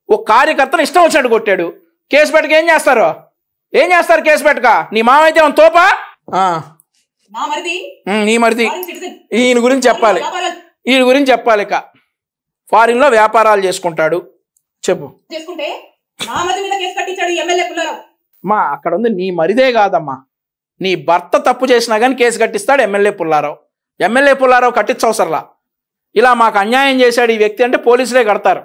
ఒక కార్యకర్తను ఇష్టం వచ్చినట్టు కొట్టాడు. కేసు పెట్టక ఏం చేస్తారు? కేసు పెట్టక? నీ మామ అయితే ఏమన్నా తోపా? నీ మరిది ఈయన గురించి చెప్పాలి. ఇక ఫారిన్ లో వ్యాపారాలు చేసుకుంటాడు. చెప్పు. మా అక్కడ ఉంది నీ మరిదే కాదమ్మా, నీ భర్త తప్పు చేసినా కానీ కేసు కట్టిస్తాడు ఎమ్మెల్యే పుల్లారావు కట్టించవసరలా. ఇలా మాకు అన్యాయం చేశాడు ఈ వ్యక్తి అంటే పోలీసులే కడతారు.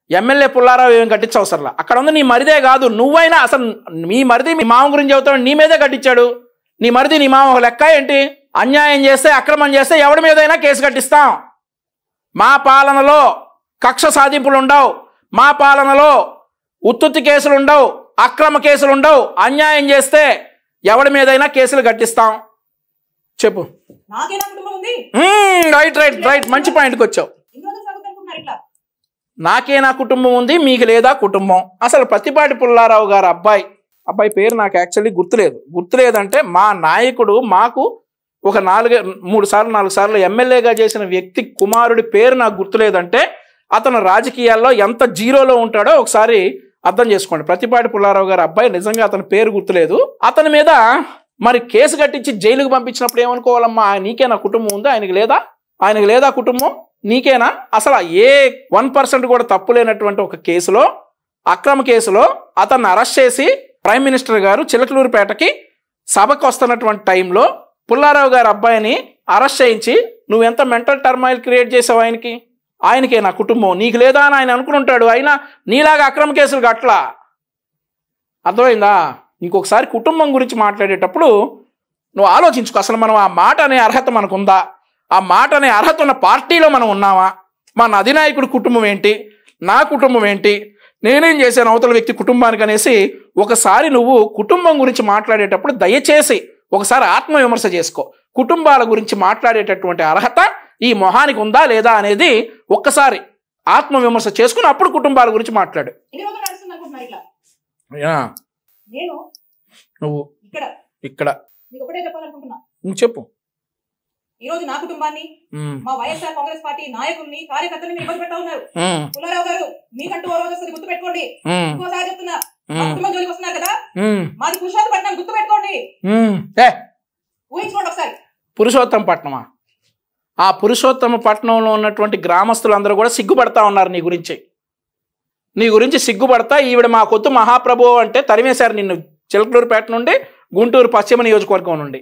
ఎమ్మెల్యే పుల్లారావు ఏం కట్టించవసరలా. అక్కడ ఉంది నీ మరిదే కాదు. నువ్వైనా అసలు మీ మరిది మీ మామ గురించి చెబుతాడు, నీ మీదే కట్టించాడు. నీ మరిది నీ మామ ఒక లెక్క ఏంటి? అన్యాయం చేస్తే అక్రమం చేస్తే ఎవడి మీదైనా కేసు కట్టిస్తాం. మా పాలనలో కక్ష సాధింపులు ఉండవు, మా పాలనలో ఉత్తుత్తి కేసులు ఉండవు, అక్రమ కేసులు ఉండవు. అన్యాయం చేస్తే ఎవడి మీదైనా కేసులు కట్టిస్తాం. చెప్పు. రైట్ మంచి పాయింట్కి వచ్చావు. నాకే నా కుటుంబం ఉంది, మీకు లేదా కుటుంబం? అసలు పత్తిపాటి పుల్లారావు గారు అబ్బాయి పేరు నాకు యాక్చువల్లీ గుర్తులేదంటే మా నాయకుడు మాకు ఒక 4 సార్లు ఎమ్మెల్యేగా చేసిన వ్యక్తి కుమారుడి పేరు నాకు గుర్తులేదంటే అతను రాజకీయాల్లో ఎంత జీరోలో ఉంటాడో ఒకసారి అర్థం చేసుకోండి. పత్తిపాటి పుల్లారావు గారు అబ్బాయి నిజంగా అతని పేరు గుర్తులేదు. అతని మీద మరి కేసు కట్టించి జైలుకు పంపించినప్పుడు ఏమనుకోవాలమ్మా? నీకేనా కుటుంబం ఉంది? ఆయనకి లేదా కుటుంబం? నీకేనా? అసలు ఏ 1% కూడా తప్పు లేనటువంటి ఒక కేసులో, అక్రమ కేసులో అతన్ని అరెస్ట్ చేసి ప్రైమ్ మినిస్టర్ గారు చిలకలూరిపేటకి సభకు వస్తున్నటువంటి టైంలో పుల్లారావు గారి అబ్బాయిని అరెస్ట్ చేయించి నువ్వెంత మెంటల్ టర్మాయిల్ క్రియేట్ చేసావు ఆయనకే నా కుటుంబం, నీకు లేదా అని ఆయన అనుకుని ఉంటాడు. అయినా నీలాగా అక్రమ కేసులు కట్టలా. అర్థమైందా? ఇంకొకసారి కుటుంబం గురించి మాట్లాడేటప్పుడు నువ్వు ఆలోచించుకో. అసలు మనం ఆ మాట అనే అర్హత మనకుందా? ఆ మాట అనే అర్హత ఉన్న పార్టీలో మనం ఉన్నావా? మా అధినాయకుడి కుటుంబం ఏంటి, నా కుటుంబం ఏంటి, నేనేం చేశాను అవతల వ్యక్తి కుటుంబానికి అనేసి ఒకసారి నువ్వు కుటుంబం గురించి మాట్లాడేటప్పుడు దయచేసి ఒకసారి ఆత్మవిమర్శ చేసుకో. కుటుంబాల గురించి మాట్లాడేటటువంటి అర్హత ఈ మొహానికి ఉందా లేదా అనేది ఒక్కసారి ఆత్మవిమర్శ చేసుకుని అప్పుడు కుటుంబాల గురించి మాట్లాడు. నువ్వు ఇక్కడ చెప్పు. ఈ రోజు నా కుటుంబాన్ని, మా వైఎస్ఆర్ కాంగ్రెస్ పార్టీ నాయకుల్ని, కార్యకర్తల్ని ఇబ్బంది పెట్టా ఉన్నారు. పుల్లారావు గారు, మీకంటూ ఓ రోజు వస్తుంది, గుర్తు పెట్టుకోండి. ఇంకోసారి చెప్తున్నా, మా కుటుంబం జోలికి వస్తున్నారు కదా, మాది పురుషోత్తపట్నం, గుర్తు పెట్టుకోండి, ఊహించుకోండి ఒకసారి. పురుషోత్తమపట్నమా? ఆ పురుషోత్తమపట్నంలో ఉన్నటువంటి గ్రామస్తులందరూ కూడా సిగ్గుపడతా ఉన్నారు నీ గురించి సిగ్గుపడతా. ఈవిడ మా కొత్త మహాప్రభు అంటే తరిమేశారు నిన్ను చిలకలూరుపేట నుండి, గుంటూరు పశ్చిమ నియోజకవర్గం నుండి.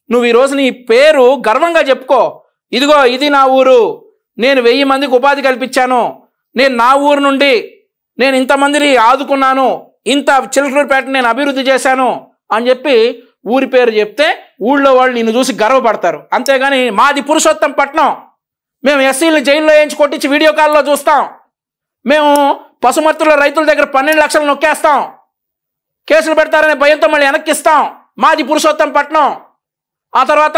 నువ్వు ఈరోజు నీ పేరు గర్వంగా చెప్పుకో. ఇదిగో ఇది నా ఊరు, నేను 1000 మందికి ఉపాధి కల్పించాను, నేను నా ఊరు నుండి నేను ఇంతమందిని ఆదుకున్నాను, ఇంత చిలకలూరుపేట నేను అభివృద్ధి చేశాను అని చెప్పి ఊరి పేరు చెప్తే ఊళ్ళో వాళ్ళు నిన్ను చూసి గర్వపడతారు. అంతేగాని మాది పురుషోత్తమపట్నం, మేము ఎస్సీలను జైల్లో వేయించి కొట్టించి వీడియో కాల్లో చూస్తాం, మేము పశుమర్తుల రైతుల దగ్గర 12 లక్షలు నొక్కేస్తాం, కేసులు పెడతారనే భయంతో మళ్ళీ వెనక్కిస్తాం, మాది పురుషోత్తమపట్నం. ఆ తర్వాత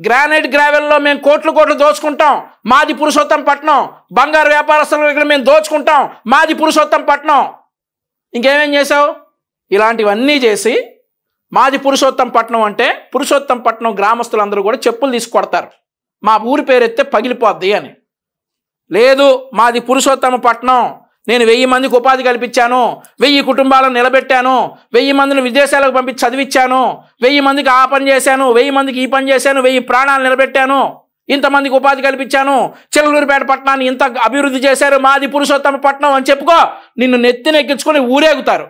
గ్రానైట్ గ్రావెల్లో మేము కోట్లు దోచుకుంటాం, మాది పురుషోత్తమపట్నం. బంగారు వ్యాపారస్తుల దగ్గర మేము దోచుకుంటాం, మాది పురుషోత్తమపట్నం. ఇంకేమేం చేసావు? ఇలాంటివన్నీ చేసి మాది పురుషోత్తమపట్నం అంటే పురుషోత్తమపట్నం గ్రామస్తులందరూ కూడా చెప్పులు తీసి కొడతారు, మా ఊరి పేరు ఎత్తే పగిలిపోద్ది అని. లేదు, మాది పురుషోత్తమపట్నం, నేను 1000 మందికి ఉపాధి కల్పించాను, 1000 కుటుంబాలను నిలబెట్టాను, 1000 మందిని విదేశాలకు పంపించి చదివించాను, 1000 మందికి ఆ పని చేశాను, 1000 మందికి ఈ పని చేశాను, 1000 ప్రాణాలు నిలబెట్టాను, ఇంతమందికి ఉపాధి కల్పించాను, చిలకలూరుపేట పట్టణాన్ని ఇంత అభివృద్ధి చేశారు, మాది పురుషోత్తమపట్నం అని చెప్పుకో. నిన్ను నెత్తినెక్కించుకొని ఊరేగుతారు.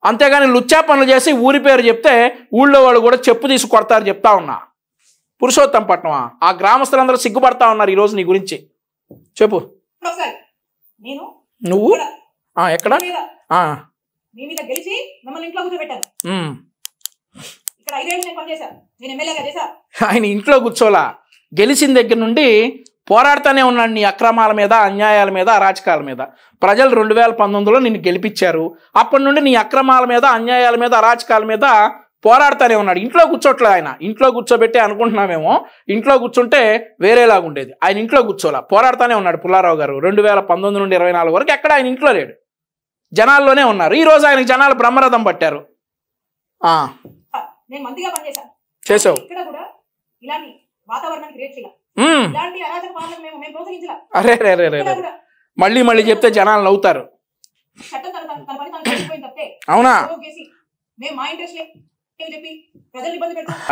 అంతేగాని లుచ్చా పనులు చేసి ఊరి పేరు చెప్తే ఊళ్ళో వాళ్ళు కూడా చెప్పు తీసి కొడతారు. చెప్తా ఉన్నా, పురుషోత్తమపట్నమా? ఆ గ్రామస్తులందరూ సిగ్గుపడతా ఉన్నారు ఈరోజు నీ గురించి. చెప్పు. నువ్వు ఎక్కడ? ఆయన ఇంట్లో కూర్చోలా, గెలిచిన దగ్గర నుండి పోరాడుతూనే ఉన్నాడు నీ అక్రమాల మీద, అన్యాయాల మీద, అరాచకాల మీద. ప్రజలు 2019లో నిన్ను గెలిపించారు. అప్పటి నుండి నీ అక్రమాల మీద, అన్యాయాల మీద, అరాచకాల మీద పోరాడుతూనే ఉన్నాడు. ఇంట్లో కూర్చోట్లేదు ఆయన. ఇంట్లో కూర్చోబెట్టి అనుకుంటున్నామేమో, ఇంట్లో కూర్చుంటే వేరేలాగా ఉండేది. ఆయన ఇంట్లో కూర్చోలా, పోరాడుతూనే ఉన్నాడు పుల్లారావు గారు. 2019 నుండి 24 వరకు ఎక్కడ ఆయన ఇంట్లో లేడు, జనాల్లోనే ఉన్నారు. ఈ రోజు ఆయనకు జనాలు బ్రహ్మరథం పట్టారు. చేసావు. అరే మళ్ళీ చెప్తే జనాలు నవ్వుతారు. అవునా?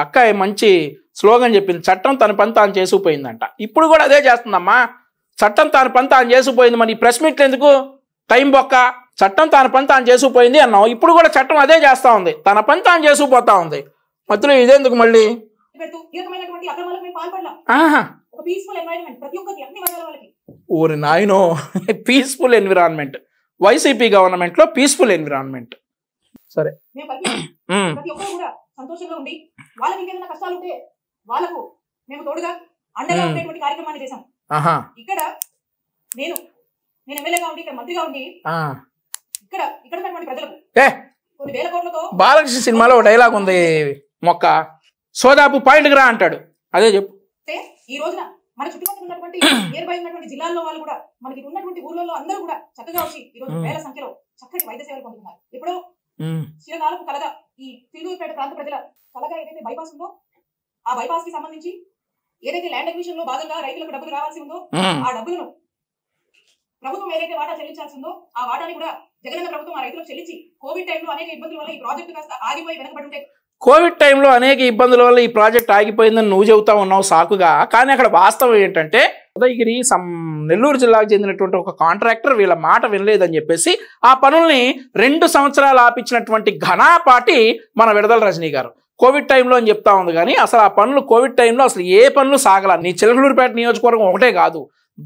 అక్క మంచి స్లోగన్ చెప్పింది, చట్టం తన పని తాను చేసుకుపోయిందంట. ఇప్పుడు కూడా అదే చేస్తుందమ్మా, చట్టం తన పని తాను చేసుకుపోయింది. మరి ప్రెస్ మీట్లు ఎందుకు? టైం బొక్క. చట్టం తన పని తాను చేసుకుపోయింది అన్నావు, ఇప్పుడు కూడా చట్టం అదే చేస్తా ఉంది, తన పని తాను చేసుకుపోతా ఉంది. మధ్యలో ఇదేందుకు మళ్ళీ? ఊరి నాయనో, పీస్ఫుల్ ఎన్విరాన్మెంట్. వైసీపీ గవర్నమెంట్ లో పీస్ఫుల్ ఎన్విరాన్మెంట్. సరే, సంతోషంగా ఉండి వాళ్ళకి ఇంకేదైనా కష్టాలు ఉంటే వాళ్ళకు మేము తోడుగా అండగా ఉండేటువంటి కార్యక్రమాన్ని చేశాం. ఇక్కడ నేను ఎమ్మెల్యేగా ఉండి, ఇక్కడ మంత్రిగా ఉండి, ఇక్కడ ప్రజలకు కొన్ని వేల కోట్లతో బాలకృష్ణ సినిమాలో డైలాగ్ ఉంది, మొక్క సోదాపు పాయింట్కి రా అంటాడు. అదే చెప్పు. ఈ రోజున మన చుట్టుపక్కల ఉన్నటువంటి నియర్ బై ఉన్నటువంటి జిల్లాల్లో వాళ్ళు కూడా, మనకి ఉన్నటువంటి ఊర్లలో అందరూ కూడా చక్కగా వచ్చి ఈ రోజు వేల సంఖ్యలో చక్కటి వైద్య సేవలు పొందుతున్నారు. ఎప్పుడో చిరకాలకు కలగా ఈ తిరుపేట ప్రాంత ప్రజల కలగా ఏదైతే బైపాస్ ఉందో, ఆ బైపాస్ కి సంబంధించి ఏదైతే ల్యాండ్ అక్విజిషన్ లో భాగంగా రైతులకు డబ్బులు రావాల్సి ఉందో, ఆ డబ్బులను ప్రభుత్వం ఏదైతే వాటా చెల్లించాల్సి ఉందో ఆ వాటాని కూడా జగనన్న ప్రభుత్వం ఆ రైతులకు చెల్లించి, కోవిడ్ టైంలో అనేక ఇబ్బందుల వల్ల ఈ ప్రాజెక్టు కాస్త ఆగిపోయి వెనకబడి ఉంటే, కోవిడ్ టైంలో అనేక ఇబ్బందుల వల్ల ఈ ప్రాజెక్ట్ ఆగిపోయిందని నువ్వు చెబుతా ఉన్నావు సాకుగా. కానీ అక్కడ వాస్తవం ఏంటంటే, ఉదయగిరి నెల్లూరు జిల్లాకు చెందినటువంటి ఒక కాంట్రాక్టర్ వీళ్ళ మాట వినలేదని చెప్పేసి ఆ పనుల్ని 2 సంవత్సరాలు ఆపించినటువంటి ఘనాపాటి మన విడుదల రజనీ గారు. కోవిడ్ టైంలో అని చెప్తా ఉంది, కానీ అసలు ఆ పనులు కోవిడ్ టైంలో అసలు ఏ పనులు సాగల. నీ చిలకలూరుపేట నియోజకవర్గం ఒకటే కాదు,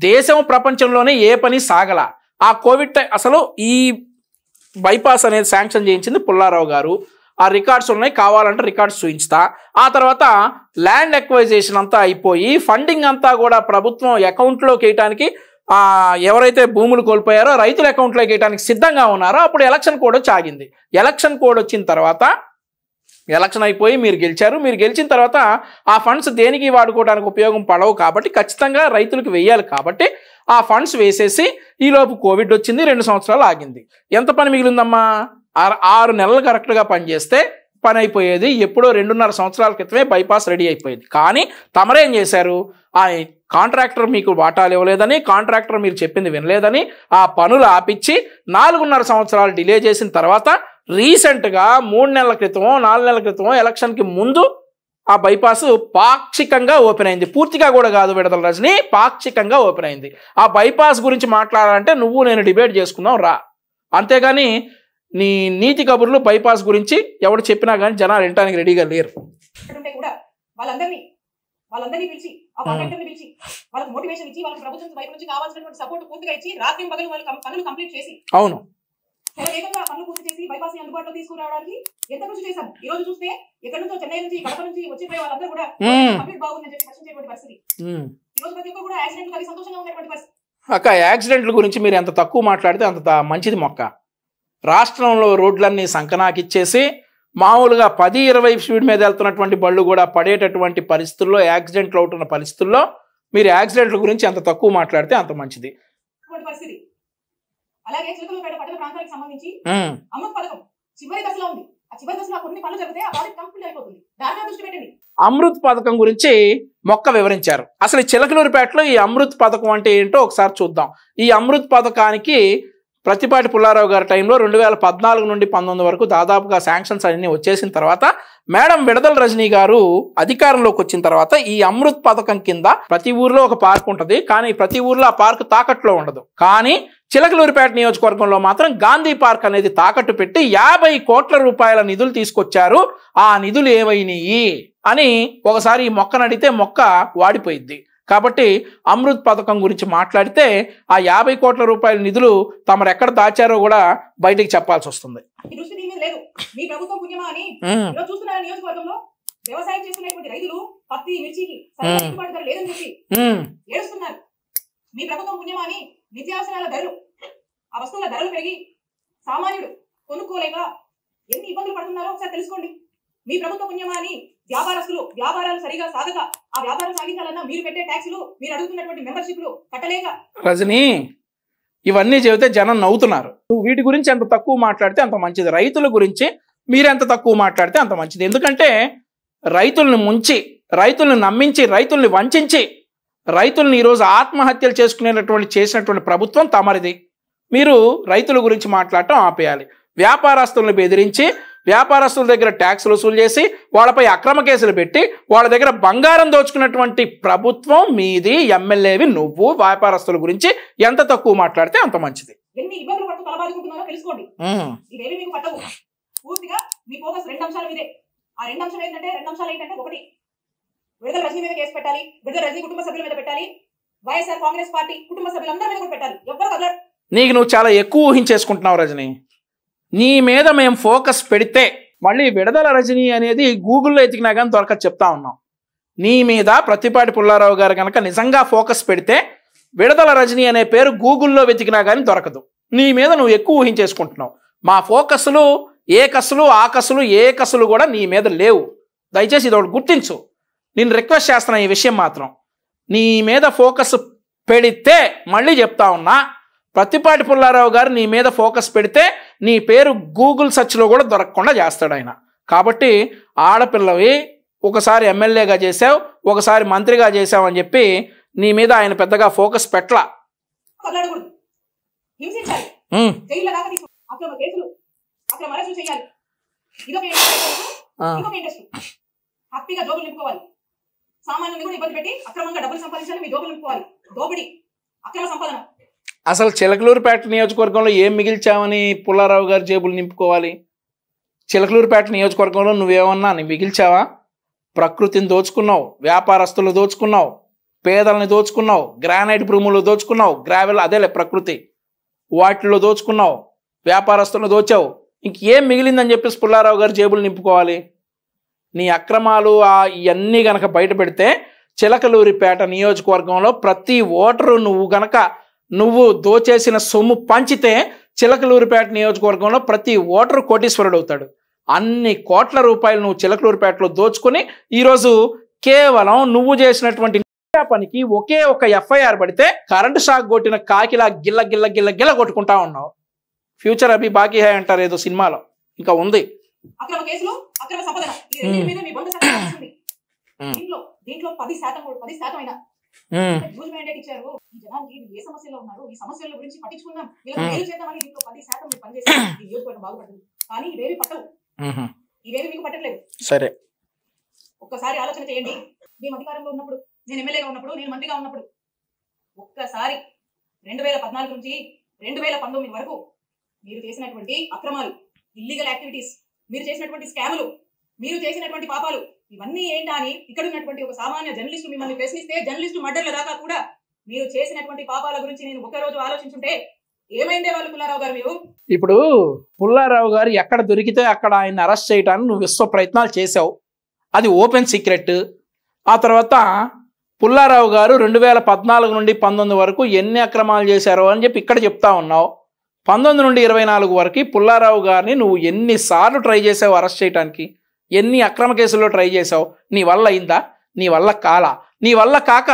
దేశం ప్రపంచంలోనే ఏ పని సాగల. ఆ కోవిడ్ టైం అసలు ఈ బైపాస్ అనేది శాంక్షన్ చేయించింది పుల్లారావు గారు. ఆ రికార్డ్స్ ఉన్నాయి, కావాలంటే రికార్డ్స్ చూపించుతా. ఆ తర్వాత ల్యాండ్ ఎక్వైజేషన్ అంతా అయిపోయి ఫండింగ్ అంతా కూడా ప్రభుత్వం అకౌంట్లోకి వేయడానికి ఎవరైతే భూములు కోల్పోయారో రైతుల అకౌంట్లోకి వేయడానికి సిద్ధంగా ఉన్నారో అప్పుడు ఎలక్షన్ కోడ్ వచ్చి ఆగింది. ఎలక్షన్ కోడ్ వచ్చిన తర్వాత ఎలక్షన్ అయిపోయి మీరు గెలిచారు. మీరు గెలిచిన తర్వాత ఆ ఫండ్స్ దేనికి వాడుకోవడానికి ఉపయోగం పడవు కాబట్టి ఖచ్చితంగా రైతులకు వేయాలి కాబట్టి ఆ ఫండ్స్ వేసేసి ఈలోపు కోవిడ్ వచ్చింది, 2 సంవత్సరాలు ఆగింది. ఎంత పని మిగిలిందమ్మా? 6 నెలలు కరెక్ట్గా పనిచేస్తే పని అయిపోయేది. ఎప్పుడో 2.5 సంవత్సరాల క్రితమే బైపాస్ రెడీ అయిపోయింది. కానీ తమరేం చేశారు? ఆ కాంట్రాక్టర్ మీకు వాటాలు ఇవ్వలేదని, కాంట్రాక్టర్ మీరు చెప్పింది వినలేదని ఆ పనులు ఆపిచ్చి 4.5 సంవత్సరాలు డిలే చేసిన తర్వాత రీసెంట్గా 3 నెలల క్రితమో 4 నెలల క్రితమో ఎలక్షన్కి ముందు ఆ బైపాస్ పాక్షికంగా ఓపెన్ అయింది. పూర్తిగా కూడా కాదు విడుదల రజని, పాక్షికంగా ఓపెన్ అయింది. ఆ బైపాస్ గురించి మాట్లాడాలంటే నువ్వు నేను డిబేట్ చేసుకుందాం రా, అంతేగాని నీ నీతి కబుర్లు బైపాస్ గురించి ఎవడు చెప్పినా కానీ జనాలు వినడానికి రెడీగా లేరు. వాళ్ళందరినీ పిలిచి ఆ కాంట్రాక్టర్ని పిలిచి వాళ్ళకి మోటివేషన్ ఇచ్చి వాళ్ళకి ప్రభుత్వం వైపు నుంచి కావాల్సినటువంటి సపోర్ట్ పూర్తిగా ఇచ్చి రాత్రి పగలు వాళ్ళ పనులు కంప్లీట్ చేసి అవును వేగంగా పనులు పూర్తి చేసి బైపాస్ ని అందుబాటులో తీసుకురావడానికి ఎంత కృషి చేశాం. ఈ రోజు చూస్తే ఎక్కడి నుంచో చెన్నై నుంచి కడప నుంచి వచ్చిపోయే వాళ్ళందరూ కూడా కంప్లీట్ బాగుందని చెప్పి ప్రశ్నించేటువంటి పరిస్థితి. ఈ రోజు ప్రతి ఒక్కరు కూడా యాక్సిడెంట్ అది సంతోషంగా ఉన్నటువంటి పరిస్థితి. అక్క యాక్సిడెంట్ల గురించి మీరు ఎంత తక్కువ మాట్లాడితే అంత మంచిది మొక్క. రాష్ట్రంలో రోడ్లన్నీ సంకనాకిచ్చేసి మామూలుగా 10-20 స్పీడ్ మీద వెళ్తున్నటువంటి బళ్ళు కూడా పడేటటువంటి పరిస్థితుల్లో, యాక్సిడెంట్లు అవుతున్న పరిస్థితుల్లో మీరు యాక్సిడెంట్ల గురించి ఎంత తక్కువ మాట్లాడితే అంత మంచిది. అలాగే చిలకలూరుపేట పట్టణ ప్రాంతానికి సంబంధించి అమృత్ పథకం చివరి దశలో ఉంది. ఆ చివరి దశలో కొన్ని పనులు జరిగితే ఆ ప్రాజెక్ట్ కంప్లీట్ అయిపోతుంది. దాని దృష్టి పెట్టండి. అమృత్ పథకం గురించి మొక్క వివరించారు. అసలు చిలకలూరుపేటలో ఈ అమృత్ పథకం అంటే ఏంటో ఒకసారి చూద్దాం. ఈ అమృత్ పథకానికి ప్రతిపాటి పుల్లారావు గారి టైంలో 2014 నుండి 19 వరకు దాదాపుగా శాంక్షన్స్ అన్నీ వచ్చేసిన తర్వాత మేడం విడుదల రజనీ గారు అధికారంలోకి వచ్చిన తర్వాత ఈ అమృత్ పథకం కింద ప్రతి ఊర్లో ఒక పార్క్ ఉంటుంది. కానీ ప్రతి ఊర్లో ఆ పార్క్ తాకట్లో ఉండదు. కానీ చిలకలూరుపేట నియోజకవర్గంలో మాత్రం గాంధీ పార్క్ అనేది తాకట్టు పెట్టి 50 కోట్ల రూపాయల నిధులు తీసుకొచ్చారు. ఆ నిధులు ఏమైనాయి అని ఒకసారి ఈ మొక్కను అడిగితే మొక్క వాడిపోయింది. కాబట్టి అమృత్ పథకం గురించి మాట్లాడితే ఆ 50 కోట్ల రూపాయల నిధులు తమరు ఎక్కడ దాచారో కూడా బయటికి చెప్పాల్సి వస్తుంది. వ్యవసాయం చేస్తున్నటువంటి రైతులు పత్తి మిర్చికి లేదని చెప్పి ఏడుస్తున్నారు. మీ ప్రభుత్వం పుణ్యమా అని నిత్యావసరాల ధరలు, ఆ వస్తువుల ధరలు పెరిగి సామాన్యుడు కొనుక్కోలేక ఎన్ని ఇబ్బందులు పడుతున్నారో ఒకసారి తెలుసుకోండి. మీ ప్రభుత్వ పుణ్యమా అని వ్యాపారస్తులు వ్యాపారాలు సరిగా సాగక ఆ వ్యాపారం సాగించాలన్నా మీరు పెట్టే ట్యాక్సులు, మీరు అడుగుతున్నటువంటి మెంబర్షిప్లు కట్టలేక. రజనీ ఇవన్నీ చెబితే జనం నవ్వుతున్నారు. నువ్వు వీటి గురించి ఎంత తక్కువ మాట్లాడితే అంత మంచిది. రైతుల గురించి మీరెంత తక్కువ మాట్లాడితే అంత మంచిది. ఎందుకంటే రైతుల్ని ముంచి, రైతుల్ని నమ్మించి, రైతుల్ని వంచి, రైతుల్ని ఈరోజు ఆత్మహత్యలు చేసినటువంటి ప్రభుత్వం తమరిది. మీరు రైతుల గురించి మాట్లాడటం ఆపేయాలి. వ్యాపారస్తులను బెదిరించి, వ్యాపారస్తుల దగ్గర ట్యాక్సులు వసూలు చేసి, వాళ్ళపై అక్రమ కేసులు పెట్టి, వాళ్ళ దగ్గర బంగారం దోచుకున్నటువంటి ప్రభుత్వం మీది. ఎమ్మెల్యేవి నువ్వు. వ్యాపారస్తుల గురించి ఎంత తక్కువ మాట్లాడితే అంత మంచిది. ఎన్ని ఇబ్బందులు పడుతూ తలబాదుకుంటున్నారో తెలుసుకోండి. ఇవేవి మీకు పట్టవు. పూర్తిగా మీ ఫోకస్ 2 అంశాల మీదే. ఆ 2 అంశాలు ఏంటంటే 1 విడుదల రజనీ మీద కేసు పెట్టాలి, విడుదల రజనీ కుటుంబ సభ్యుల మీద పెట్టాలి, వైఎస్ఆర్ కాంగ్రెస్ పార్టీ కుటుంబ సభ్యులందరి మీద కూడా పెట్టాలి. ఎవ్వరు కదలరు. నీకు నువ్వు చాలా ఎక్కువ ఊహించేసుకుంటున్నావు రజనీ. నీ మీద మేము ఫోకస్ పెడితే మళ్ళీ విడుదల రజనీ అనేది గూగుల్లో ఎతికినా కానీ దొరకదు చెప్తా ఉన్నాం. నీ మీద ప్రతిపాటి పుల్లారావు గారు కనుక నిజంగా ఫోకస్ పెడితే విడుదల రజనీ అనే పేరు గూగుల్లో వెతికినా కానీ దొరకదు. నీ మీద నువ్వు ఎక్కువ ఊహించేసుకుంటున్నావు. మా ఫోకస్లు ఏ కసులు కూడా నీ మీద లేవు. దయచేసి ఇది ఒకటి గుర్తించు. నేను రిక్వెస్ట్ చేస్తున్నా ఈ విషయం మాత్రం. నీ మీద ఫోకస్ పెడితే మళ్ళీ చెప్తా ఉన్నా, ప్రతిపాటి పుల్లారావు గారు నీ మీద ఫోకస్ పెడితే నీ పేరు గూగుల్ సెర్చ్లో కూడా దొరకకుండా చేస్తాడు ఆయన. కాబట్టి ఆడపిల్లవి ఒకసారి ఎమ్మెల్యేగా చేసావు, ఒకసారి మంత్రిగా చేసావు అని చెప్పి నీ మీద ఆయన పెద్దగా ఫోకస్ పెట్టలా. అసలు చిలకలూరుపేట నియోజకవర్గంలో ఏం మిగిల్చావని పుల్లారావు గారు జేబులు నింపుకోవాలి? చిలకలూరుపేట నియోజకవర్గంలో నువ్వేమన్నా మిగిల్చావా? ప్రకృతిని దోచుకున్నావు, వ్యాపారస్తులు దోచుకున్నావు, పేదల్ని దోచుకున్నావు, గ్రానైట్ భూములు దోచుకున్నావు, గ్రావెల్ అదేలే ప్రకృతి వాటిల్లో దోచుకున్నావు, వ్యాపారస్తులను దోచావు. ఇంకేం మిగిలిందని చెప్పేసి పుల్లారావు గారు జేబులు నింపుకోవాలి? నీ అక్రమాలు ఇవన్నీ గనక బయట పెడితే చిలకలూరిపేట నియోజకవర్గంలో ప్రతి ఓటరు నువ్వు గనక నువ్వు దోచేసిన సొమ్ము పంచితే చిలకలూరిపేట నియోజకవర్గంలో ప్రతి ఓటరు కోటీశ్వరుడు అవుతాడు. అన్ని కోట్ల రూపాయలు నువ్వు చిలకలూరిపేటలో దోచుకొని ఈరోజు కేవలం నువ్వు చేసినటువంటి పనికి ఒకే ఒక ఎఫ్ఐఆర్ పడితే కరెంటు షాక్ కొట్టిన కాకిలా గిల్ల గిల్ల గిల్ల గిల్ల కొట్టుకుంటా ఉన్నావు. ఫ్యూచర్ అభి బాకీ హై అంటారు ఏదో సినిమాలో, ఇంకా ఉంది. అక్రమ కేసులు, అక్రమ సంపదన ఈ రెండింటి మీద మీ బంధు సత్యం వస్తుంది. దీంట్లో 10% అయినా యూజ్ మ్యాండేట్ ఇచ్చారు. ఈ జనానికి ఏ సమస్యలో ఉన్నారు, ఈ సమస్యల గురించి పట్టించుకుందాం, వీళ్ళకి మేలు చేద్దామని దీంట్లో 10% మీరు పనిచేస్తే ఈ నియోజకవర్గం బాగుపడుతుంది. కానీ ఇవేవి పట్టవు, ఇవేవి మీకు పట్టట్లేదు. సరే, ఒక్కసారి ఆలోచన చేయండి. మేము అధికారంలో ఉన్నప్పుడు, నేను ఎమ్మెల్యేగా ఉన్నప్పుడు, నేను మంత్రిగా ఉన్నప్పుడు ఒక్కసారి 2014 నుంచి 2019 వరకు మీరు చేసినటువంటి అక్రమాలు, ఇల్లీగల్ యాక్టివిటీస్, మీరు చేసినటువంటి స్కాములు, మీరు చేసినటువంటి పాపాలు ఇవన్నీ ఏంటా అని ఇక్కడ ఉన్నటువంటి ఒక సామాన్య జర్నలిస్టు మిమ్మల్ని ప్రశ్నిస్తే, జర్నలిస్టు మర్డర్ల దాకా కూడా మీరు చేసినటువంటి పాపాల గురించి నేను ఒక్కరోజు ఆలోచించుంటే ఏమైందే వాళ్ళు పుల్లారావు గారు. మీరు ఇప్పుడు పుల్లారావు గారు ఎక్కడ దొరికితే అక్కడ ఆయన అరెస్ట్ చేయడానికి నువ్వు విశ్వ ప్రయత్నాలు చేసావు, అది ఓపెన్ సీక్రెట్. ఆ తర్వాత పుల్లారావు గారు 2014 నుండి 19 వరకు ఎన్ని అక్రమాలు చేశారో అని చెప్పి ఇక్కడ చెప్తా ఉన్నావు. 19 నుండి 24 వరకు పుల్లారావు గారిని నువ్వు ఎన్నిసార్లు ట్రై చేసావు అరెస్ట్ చేయడానికి, ఎన్ని అక్రమ కేసుల్లో ట్రై చేసావు. నీ వల్ల అయిందా? నీ వల్ల కాలా. నీ వల్ల కాక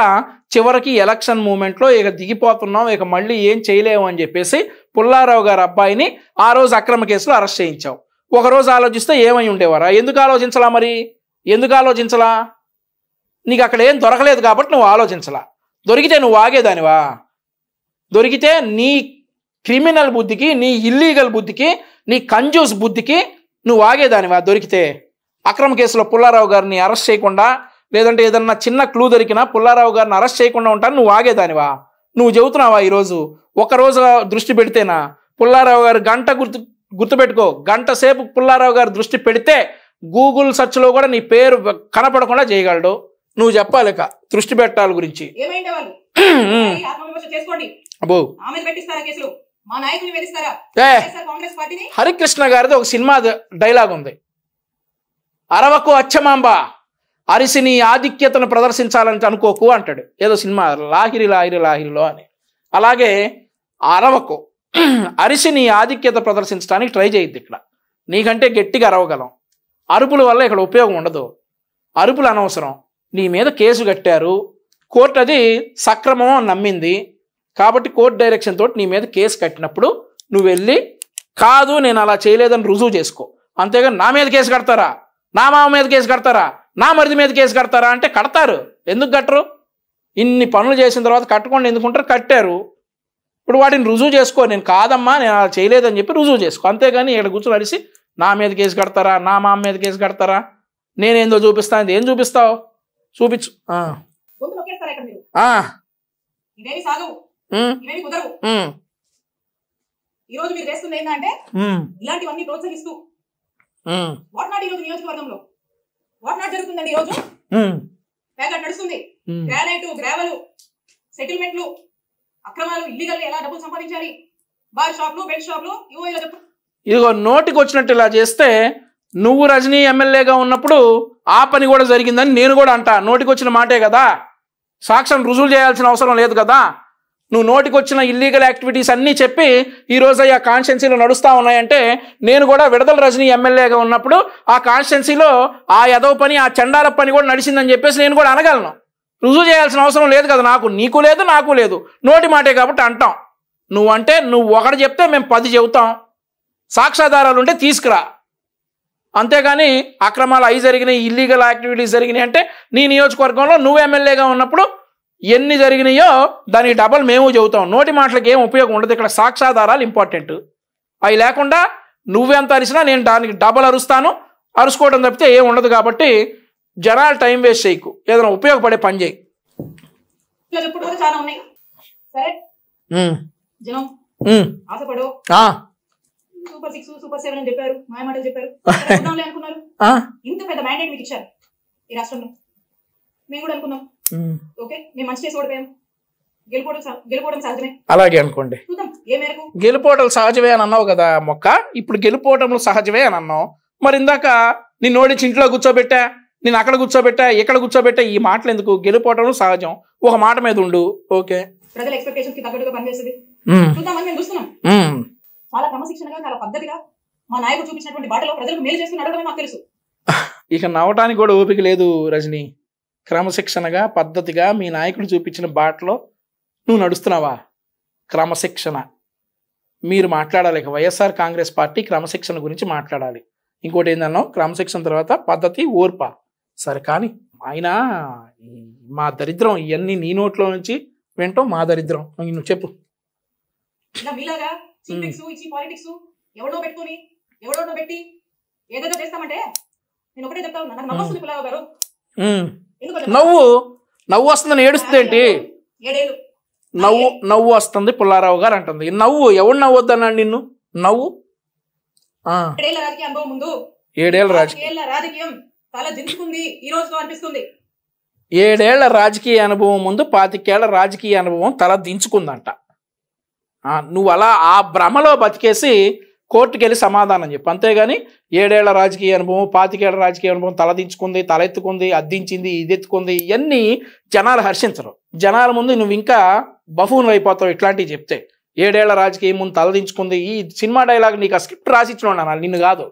చివరికి ఎలక్షన్ మూమెంట్లో ఇక దిగిపోతున్నావు, ఇక మళ్ళీ ఏం చేయలేము అని చెప్పేసి పుల్లారావు గారి అబ్బాయిని ఆ రోజు అక్రమ కేసులో అరెస్ట్ చేయించావు. ఒకరోజు ఆలోచిస్తే ఏమై ఉండేవారా? ఎందుకు ఆలోచించలా? మరి ఎందుకు ఆలోచించలా? నీకు అక్కడ ఏం దొరకలేదు కాబట్టి నువ్వు ఆలోచించలా. దొరికితే నువ్వు ఆగేదానివా? దొరికితే నీ క్రిమినల్ బుద్ధికి, నీ ఇల్లీగల్ బుద్ధికి, నీ కంజూస్ బుద్ధికి నువ్వు ఆగేదానివా? దొరికితే అక్రమ కేసులో పుల్లారావు గారిని అరెస్ట్ చేయకుండా, లేదంటే ఏదన్నా చిన్న క్లూ దొరికినా పుల్లారావు గారిని అరెస్ట్ చేయకుండా ఉంటాను నువ్వు ఆగేదానివా? నువ్వు చెబుతున్నావా ఈరోజు? ఒకరోజు దృష్టి పెడితేనా పుల్లారావు గారు గంట గుర్తుపెట్టుకో, గంట సేపు పుల్లారావు గారు దృష్టి పెడితే గూగుల్ సెర్చ్లో కూడా నీ పేరు కనపడకుండా చేయగలడు. నువ్వు చెప్పాలి ఇక దృష్టి పెట్టాలి గురించి. హరికృష్ణ గారిది ఒక సినిమా డైలాగ్ ఉంది, అరవకు అచ్చమాంబ అరిసి నీ ఆధిక్యతను ప్రదర్శించాలని అనుకోకు అంటాడు. ఏదో సినిమా లాహిరి లాహిరి లాహిరిలో అని. అలాగే అరవకు అరిసి నీ ఆధిక్యత ప్రదర్శించడానికి ట్రై చేయొద్దు. ఇక్కడ నీకంటే గట్టిగా అరవగలం. అరుపుల వల్ల ఇక్కడ ఉపయోగం ఉండదు. అరుపులు అనవసరం. నీ మీద కేసు కట్టారు, కోర్టు అది సక్రమం అని నమ్మింది కాబట్టి కోర్టు డైరెక్షన్ తోటి నీ మీద కేసు కట్టినప్పుడు నువ్వు వెళ్ళి కాదు నేను అలా చేయలేదని రుజువు చేసుకో. అంతేగాని నా మీద కేసు కడతారా, నా మామ మీద కేసు కడతారా, నా మరిది మీద కేసు కడతారా అంటే కడతారు. ఎందుకు కట్టరు? ఇన్ని పనులు చేసిన తర్వాత కట్టకుండా ఎందుకుంటారు? కట్టారు. ఇప్పుడు వాటిని రుజువు చేసుకో. నేను కాదమ్మా నేను అలా చేయలేదని చెప్పి రుజువు చేసుకో. అంతేగాని ఇక్కడ కూర్చొని అడిసి నా మీద కేసు కడతారా, నా మామ మీద కేసు కడతారా, నేనేందో చూపిస్తాను. ఏం చూపిస్తావు? చూపించు. ఈరోజు మీరు చేస్తుంది ఏంటంటే ఇలాంటివన్నీ ప్రోత్సహిస్తూ వాట్ నాట్ ఈరోజు నియోజకవర్గంలో వాట్ నాట్ జరుగుతుందండి. ఈరోజు ప్యాకెట్ నడుస్తుంది. గ్రానైట్, గ్రావెల్, సెటిల్మెంట్లు, అక్రమాలు, ఇల్లీగల్ ఎలా డబ్బులు సంపాదించాలి, బార్ షాప్లు, బెడ్ షాప్లు, ఇవో ఇలా చెప్పు. ఇదిగో నోటికి వచ్చినట్టు ఇలా చేస్తే నువ్వు రజనీ ఎమ్మెల్యేగా ఉన్నప్పుడు ఆ పని కూడా జరిగిందని నేను కూడా అంటా. నోటికి వచ్చిన మాటే కదా, సాక్ష్యం రుజువులు చేయాల్సిన అవసరం లేదు కదా. నువ్వు నోటికి వచ్చిన ఇల్లీగల్ యాక్టివిటీస్ అన్నీ చెప్పి ఈరోజు ఆ కాన్స్టిట్యున్సీలో నడుస్తూ ఉన్నాయంటే నేను కూడా విడదల రజనీ ఎమ్మెల్యేగా ఉన్నప్పుడు ఆ కాన్స్టిట్యున్సీలో ఆ యదవ పని, ఆ చండాల పని కూడా నడిచిందని చెప్పేసి నేను కూడా అనగలను. రుజువు చేయాల్సిన అవసరం లేదు కదా నాకు, నీకు లేదు, నాకు లేదు. నోటి మాటే కాబట్టి అంటాం. నువ్వంటే నువ్వు ఒకటి చెప్తే మేము 10 చెబుతాం. సాక్ష్యాధారాలు ఉంటే తీసుకురా. అంతేగాని అక్రమాలు అవి జరిగినాయి, ఇల్లీగల్ యాక్టివిటీస్ జరిగినాయి అంటే నీ నియోజకవర్గంలో నువ్వు ఎమ్మెల్యేగా ఉన్నప్పుడు ఎన్ని జరిగినాయో దానికి డబల్ మేము చెబుతాం. నోటి మాటలకు ఏం ఉపయోగం ఉండదు. ఇక్కడ సాక్ష్యాధారాలు ఇంపార్టెంట్. అవి లేకుండా నువ్వెంత అరిసినా నేను దానికి డబల్ అరుస్తాను. అరుసుకోవడం తప్పితే ఏం ఉండదు. కాబట్టి జనాలు టైం వేస్ట్ చేయకు, ఏదైనా ఉపయోగపడే పని చేయి. చాలా ఉన్నాయి. సరే జనం ఆశపడు. సూపర్ 6, సూపర్ 7 అని చెప్పారు, మాయ మాటలు చెప్పారు అనుకున్నారు. ఇంత పెద్ద మ్యాండేట్ మీకు ఇచ్చారు ఈ రాష్ట్రంలో. మేము కూడా అనుకున్నాం ఓకే మేము మంచి చేసి ఓడిపోయాం, గెలుపోవడం సహజమే. అలాగే అనుకోండి. చూద్దాం ఏ మేరకు. గెలుపోవడం సహజమే అని అన్నావు కదా మొక్క, ఇప్పుడు గెలుపోవటంలో సహజమే అని అన్నావు. మరి ఇందాక నిన్ను ఓడించి ఇంట్లో కూర్చోబెట్టా, నేను అక్కడ కూర్చోబెట్టా, ఇక్కడ కూర్చోబెట్టా, ఈ మాటలు ఎందుకు? గెలుపోవటం సహజం, ఒక మాట మీద ఉండు. ఓకే. ప్రజల ఎక్స్పెక్టేషన్ కి తగ్గట్టుగా పనిచేస్తుంది చూద్దామని మేము చూస్తున్నాం. చాలా క్రమశిక్షణగా చాలా పద్ధతిగా మా నాయకుడు చూపించినటువంటి బాటలో ప్రజలకు మేలు చేస్తున్నాడో మాకు తెలుసు. ఇక నవ్వటానికి కూడా ఓపిక లేదు రజని. క్రమశిక్షణగా పద్ధతిగా మీ నాయకుడు చూపించిన బాటలో నువ్వు నడుస్తున్నావా? క్రమశిక్షణ మీరు మాట్లాడాలి. ఇక వైఎస్ఆర్ కాంగ్రెస్ పార్టీ క్రమశిక్షణ గురించి మాట్లాడాలి. ఇంకోటి ఏందన్నావు, క్రమశిక్షణ తర్వాత పద్ధతి, ఓర్ప. సరే కానీ ఆయన మా దరిద్రం ఇవన్నీ నీ నోట్లో నుంచి వింటాం. మా దరిద్రం నువ్వు చెప్పు. ఇలా మీలాగా పాలిటిక్స్ ఎవడో పెట్టుకుని ఎవడో పెట్టి ఏదైనా చేస్తామంటే నేను ఒకటే చెప్తా ఉన్నా, నాకు నమ్మొస్తుంది పుల్లారావు గారు. నవ్వు వస్తుందని ఏడుస్తుంది ఏంటి? 7 ఏళ్ళు నవ్వు వస్తుంది పుల్లారావు గారు అంటుంది. నవ్వు ఎవడు నవ్వొద్దన్నాడు నిన్ను? నవ్వు 7 ఏళ్ళ రాజకీయ అనుభవం ముందు 7 ఏళ్ళ రాజకీయం తల దించుకుంది ఈ రోజుతో అనిపిస్తుంది. 7 ఏళ్ల రాజకీయ అనుభవం ముందు 25 ఏళ్ల రాజకీయ అనుభవం తల దించుకుందంట. నువ్వు అలా ఆ భ్రమలో బతికేసి కోర్టుకు వెళ్ళి సమాధానం చెప్పు. అంతేగాని 7 ఏళ్ల రాజకీయ అనుభవం 25 ఏళ్ల రాజకీయ అనుభవం తల దించుకుంది, తలెత్తుకుంది, అద్దించింది, ఇది ఎత్తుకుంది, ఇవన్నీ జనాలు హర్షించరు. జనాల ముందు నువ్వు ఇంకా బఫూన్ అయిపోతావు ఇట్లాంటివి చెప్తే. 7 ఏళ్ల రాజకీయం ముందు తల దించుకుంది, ఈ సినిమా డైలాగ్ నీకు ఆ స్క్రిప్ట్ రాసిచ్చిన నిన్ను కాదు.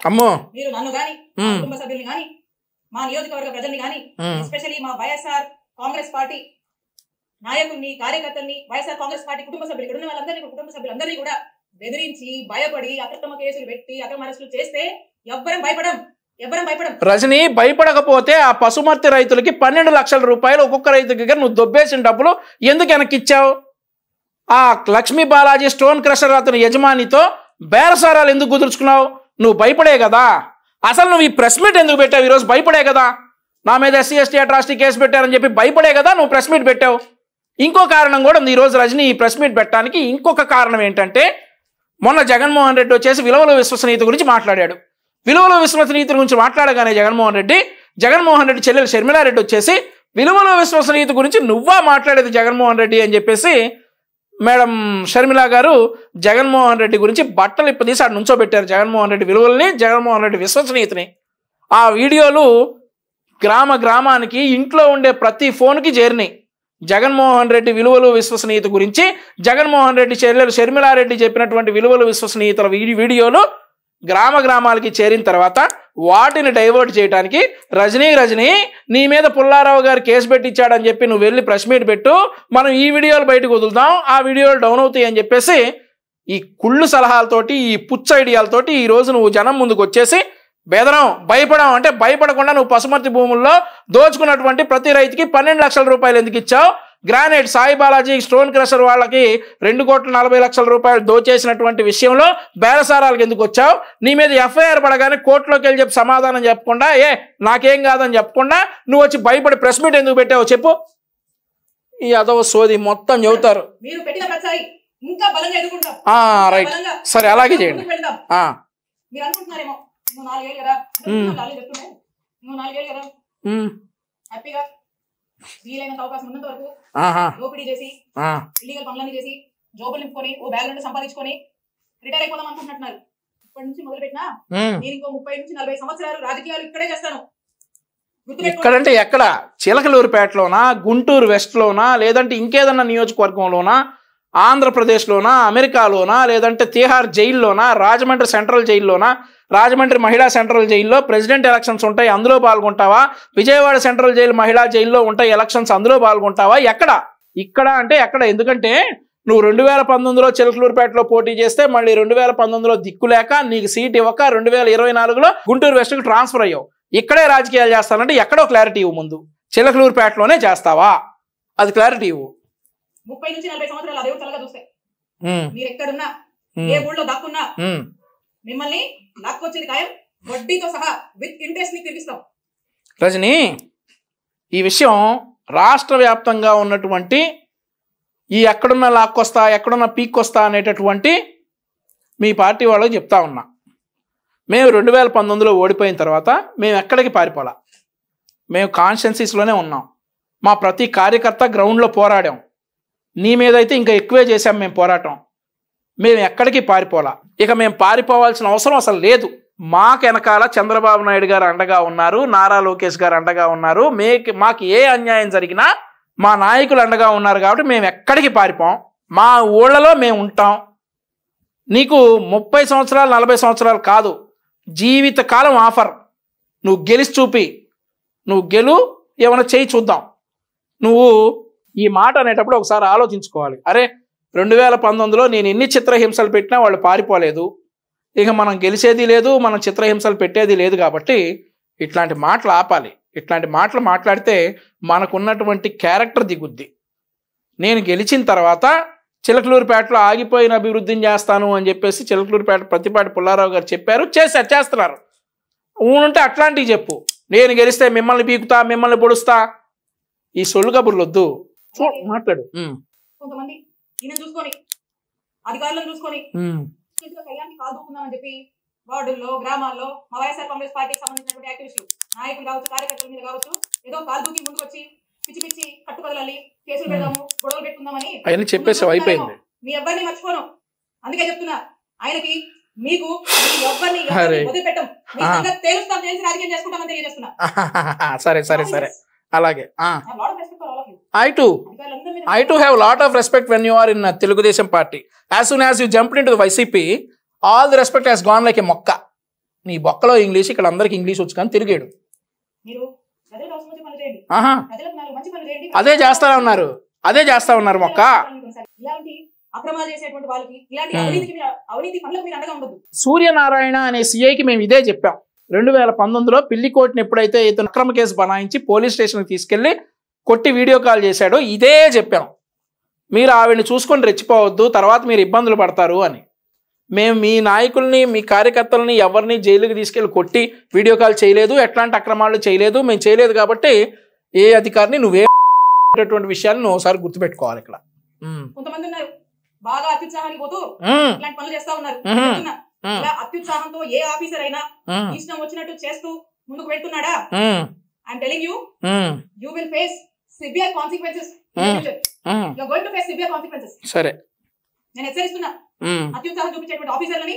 అమ్మో మీరు నన్ను గాని కుటుంబ సభ్యుల్ని గాని మా నియోజకవర్గ ప్రజల్ని గాని ఎస్పెషల్లీ మా వైఎస్ఆర్ కాంగ్రెస్ పార్టీ నాయకుల్ని, కార్యకర్తల్ని, వైఎస్ఆర్ కాంగ్రెస్ పార్టీ కుటుంబ సభ్యులు ఇక్కడ ఉన్న వాళ్ళందరినీ, కుటుంబ సభ్యులందరినీ కూడా బెదిరించి భయపడి అక్రమ కేసులు పెట్టి అక్రమ అరెస్టులు చేస్తే ఎవ్వరం భయపడం. రజని, భయపడకపోతే ఆ పశుమర్తి రైతులకి 12 లక్షల రూపాయలు ఒక్కొక్క రైతు దగ్గర నువ్వు దొబ్బేసిన డబ్బులు ఎందుకు వెనక్కి ఇచ్చావు? ఆ లక్ష్మీ బాలాజీ స్టోన్ క్రషర్ అతని యజమానితో బేరసారాలు ఎందుకు కుదుర్చుకున్నావు? నువ్వు భయపడే కదా. అసలు నువ్వు ఈ ప్రెస్ మీట్ ఎందుకు పెట్టావు? ఈరోజు భయపడే కదా. నా మీద SC ST అట్రాసిటీ కేసు పెట్టారని చెప్పి భయపడే కదా నువ్వు ప్రెస్ మీట్ పెట్టావు. ఇంకో కారణం కూడా ఉంది ఈరోజు రజని ఈ ప్రెస్ మీట్ పెట్టడానికి. ఇంకొక కారణం ఏంటంటే, మొన్న జగన్మోహన్ రెడ్డి వచ్చేసి విలువల విశ్వసనీయత గురించి మాట్లాడాడు. విలువల విశ్వసనీయత గురించి మాట్లాడగానే జగన్మోహన్ రెడ్డి చెల్లెలు షర్మిలారెడ్డి వచ్చేసి విలువల విశ్వసనీయత గురించి నువ్వా మాట్లాడేది జగన్మోహన్ రెడ్డి అని చెప్పేసి మేడం షర్మిలా గారు జగన్మోహన్ రెడ్డి గురించి బట్టలు ఇప్పదీసి అక్కడ నుంచోబెట్టారు. జగన్మోహన్ రెడ్డి విలువల్ని, జగన్మోహన్ రెడ్డి విశ్వసనీయతని. ఆ వీడియోలు గ్రామానికి ఇంట్లో ఉండే ప్రతి ఫోన్కి చేరినాయి. జగన్మోహన్ రెడ్డి విలువలు విశ్వసనీయత గురించి జగన్మోహన్ రెడ్డి చెల్లెలు షర్మిలారెడ్డి చెప్పినటువంటి విలువలు విశ్వసనీయతల వీడియోలు గ్రామాలకి చేరిన తర్వాత వాటిని డైవర్ట్ చేయడానికి రజనీ నీ మీద పుల్లారావు గారు కేసు పెట్టించాడని చెప్పి నువ్వు వెళ్ళి ప్రెస్ మీట్ పెట్టు, మనం ఈ వీడియోలు బయటకు వదులుతాం, ఆ వీడియోలు డౌన్ అవుతాయి అని చెప్పేసి ఈ కుళ్ళు సలహాలతోటి, ఈ పుచ్చ ఐడియాలతోటి ఈరోజు నువ్వు జనం ముందుకు వచ్చేసి భయపడం అంటే భయపడకుండా నువ్వు పశుమర్తి భూముల్లో దోచుకున్నటువంటి ప్రతి రైతుకి 12 లక్షల రూపాయలు ఎందుకు ఇచ్చావు? Granite Sai Balaji stone crusher వాళ్ళకి 2,40,00,000 రూపాయలు దోచేసినటువంటి విషయంలో బేరసారాలకు ఎందుకు వచ్చావు? నీ మీద FIR పడగానే కోర్టులోకి వెళ్ళి చెప్పి సమాధానం చెప్పకుండా, నాకేం కాదని చెప్పకుండా నువ్వు వచ్చి భయపడి ప్రెస్ మీట్ ఎందుకు పెట్టావు చెప్పు. ఈ అదవ సోది మొత్తం చెబుతారు. రైట్, సరే అలాగే చేయండి. హ్యాపీగా వీలైనంత అవకాశం ఉన్నంత వరకు దోపిడీ చేసి ఇల్లీగల్ పనులన్నీ చేసి జోబులు నింపుకొని ఓ బ్యాగ్ నుండి సంపాదించుకొని రిటైర్ అయిపోదాం అనుకుంటున్నారు. ఇప్పటి నుంచి మొదలు పెట్టినా నేను ఇంకో 30 నుంచి 40 సంవత్సరాలు రాజకీయాలు ఇక్కడే చేస్తాను. ఎక్కడంటే ఎక్కడ? చిలకలూరుపేటలోనా, గుంటూరు వెస్ట్లోనా, లేదంటే ఇంకేదన్నా నియోజకవర్గంలోనా, ఆంధ్రప్రదేశ్లోనా, అమెరికాలోనా, లేదంటే తిహార్ జైల్లోనా, రాజమండ్రి సెంట్రల్ జైల్లోనా, రాజమండ్రి మహిళా సెంట్రల్ జైల్లో ప్రెసిడెంట్ ఎలక్షన్స్ ఉంటాయి, అందులో పాల్గొంటావా? విజయవాడ సెంట్రల్ జైలు మహిళా జైల్లో ఉంటాయి ఎలక్షన్స్, అందులో పాల్గొంటావా? ఎక్కడ? ఇక్కడ అంటే ఎక్కడ? ఎందుకంటే నువ్వు 2019లో చిలకలూరుపేటలో పోటీ చేస్తే మళ్ళీ 2019లో దిక్కులేక నీకు సీట్ ఇవ్వక 2024లో గుంటూరు వెస్ట్కి ట్రాన్స్ఫర్ అయ్యావు. ఇక్కడే రాజకీయాలు చేస్తానంటే ఎక్కడో క్లారిటీ ఇవ్వు. ముందు చిలకలూరుపేటలోనే చేస్తావా? అది క్లారిటీ ఇవ్వు. 30 నుంచి 40 సంవత్సరాలు అదే చల్లగా చూస్తాయి. మీరు ఎక్కడున్నా, ఏ ఊళ్ళో దాక్కున్నా మిమ్మల్ని లాక్కొచ్చేది ఖాయం, వడ్డీతో సహా విత్ ఇంట్రెస్ట్ ని తిరిగిస్తాం. రజని, ఈ విషయం రాష్ట్ర వ్యాప్తంగా ఉన్నటువంటి ఈ ఎక్కడున్నా లాక్కొస్తా, ఎక్కడున్నా పీక్కొస్తా అనేటటువంటి మీ పార్టీ వాళ్ళకి చెప్తా ఉన్నా. మేము 2019లో ఓడిపోయిన తర్వాత మేము ఎక్కడికి పారిపోలా, మేము కాన్స్టిట్యున్సీస్లోనే ఉన్నాం. మా ప్రతి కార్యకర్త గ్రౌండ్లో పోరాడాం. నీ మీద అయితే ఇంకా ఎక్కువే చేశాం మేము పోరాటం. మేము ఎక్కడికి పారిపోలా. ఇక మేము పారిపోవాల్సిన అవసరం అసలు లేదు. మాకు వెనకాల చంద్రబాబు నాయుడు గారు అండగా ఉన్నారు, నారా లోకేష్ గారు అండగా ఉన్నారు. మాకు ఏ అన్యాయం జరిగినా మా నాయకులు అండగా ఉన్నారు కాబట్టి మేము ఎక్కడికి పారిపోం, మా ఊళ్ళలో మేము ఉంటాం. నీకు 30 సంవత్సరాలు 40 సంవత్సరాలు కాదు, జీవితకాలం ఆఫర్. నువ్వు గెలిచి చూపి, నువ్వు ఏమైనా చేయి చూద్దాం. నువ్వు ఈ మాట అనేటప్పుడు ఒకసారి ఆలోచించుకోవాలి. అరే 2019లో నేను ఎన్ని చిత్రహింసలు పెట్టినా వాళ్ళు పారిపోలేదు, ఇక మనం గెలిచేది లేదు, మనం చిత్రహింసలు పెట్టేది లేదు. కాబట్టి ఇట్లాంటి మాటలు ఆపాలి. ఇట్లాంటి మాటలు మాట్లాడితే మనకున్నటువంటి క్యారెక్టర్ దిగుద్ది. నేను గెలిచిన తర్వాత చిలకలూరుపేటలో ఆగిపోయిన అభివృద్ధిని చేస్తాను అని చెప్పేసి చిలకలూరుపేట ప్రతిపాటి పుల్లారావు గారు చెప్పారు, చేస్తున్నారు. ఉంటే అట్లాంటివి చెప్పు. నేను గెలిస్తే మిమ్మల్ని పీకుతా, మిమ్మల్ని పొడుస్తా, ఈ సొల్లు కబుర్లు వద్దు. మాట్లాడు. కొంతమంది ఈయన చూసుకొని అధికారులను చూసుకొని కళ్యాణ్కి కాల్ దూకుందామని చెప్పి వార్డుల్లో గ్రామాల్లో మా వైఎస్ఆర్ కాంగ్రెస్ పార్టీకి సంబంధించినటువంటి యాక్టివిస్టులు నాయకులు కావచ్చు, కార్యకర్తల మీద కావచ్చు, ఏదో కాల్ దూకి ముందుకు వచ్చి పిచ్చి కట్టుకదలాలి, కేసులు పెడదాము, గొడవలు పెట్టుకుందామని ఆయన చెప్పేసి అయిపోయింది. మీ ఎవరిని మర్చిపోను, అందుకే చెప్తున్నా. ఆయనకి మీకు ఎవరిని వదిలిపెట్టం, తేలుస్తాం, తెలిసి రాజకీయం చేసుకుంటామని తెలియజేస్తున్నా. సరే అలాగే. I too have a lot of respect when you are in Telugudesam party. As soon as you jumped into the YCP, all the respect has gone like a మొక్క. నీ బొక్కలో ఇంగ్లీష్, ఇక్కడ అందరికి ఇంగ్లీష్ వచ్చు కానీ తిరిగాడు. అదే చేస్తా ఉన్నారు మొక్క. సూర్యనారాయణ అనే సిఐకి మేము ఇదే చెప్పాం 2019లో. పిల్లికోటిని ఎప్పుడైతే ఇతను అక్రమ కేసు బనాయించి పోలీస్ స్టేషన్కి తీసుకెళ్లి కొట్టి వీడియో కాల్ చేశాడో ఇదే చెప్పాం, మీరు ఆవిడని చూసుకొని రెచ్చిపోవద్దు, తర్వాత మీరు ఇబ్బందులు పడతారు అని. మేము మీ నాయకుల్ని, మీ కార్యకర్తలని ఎవరిని జైలుకి తీసుకెళ్ళి కొట్టి వీడియో కాల్ చేయలేదు, ఎట్లాంటి అక్రమాలు చేయలేదు, మేము చేయలేదు. కాబట్టి ఏ అధికారిని నువ్వేటువంటి విషయాన్ని నువ్వు ఒకసారి గుర్తుపెట్టుకోవాలి. ఇక్కడ కొంతమంది ఉన్నారు బాగా అత్యుత్సాహానికి పోతూ ఇట్లాంటి పనులు చేస్తా ఉన్నారు. అత్యుత్సాహంతో ఏ ఆఫీసర్ అయినా ఇష్టం వచ్చినట్టు చేస్తూ ముందుకు వెళ్తున్నాడా? I'm telling you, you will face severe consequences in the future. You are going to face severe consequences. సరే, నేను హెచ్చరిస్తున్నా. అత్యుత్సాహం చూపించేటువంటి ఆఫీసర్లని,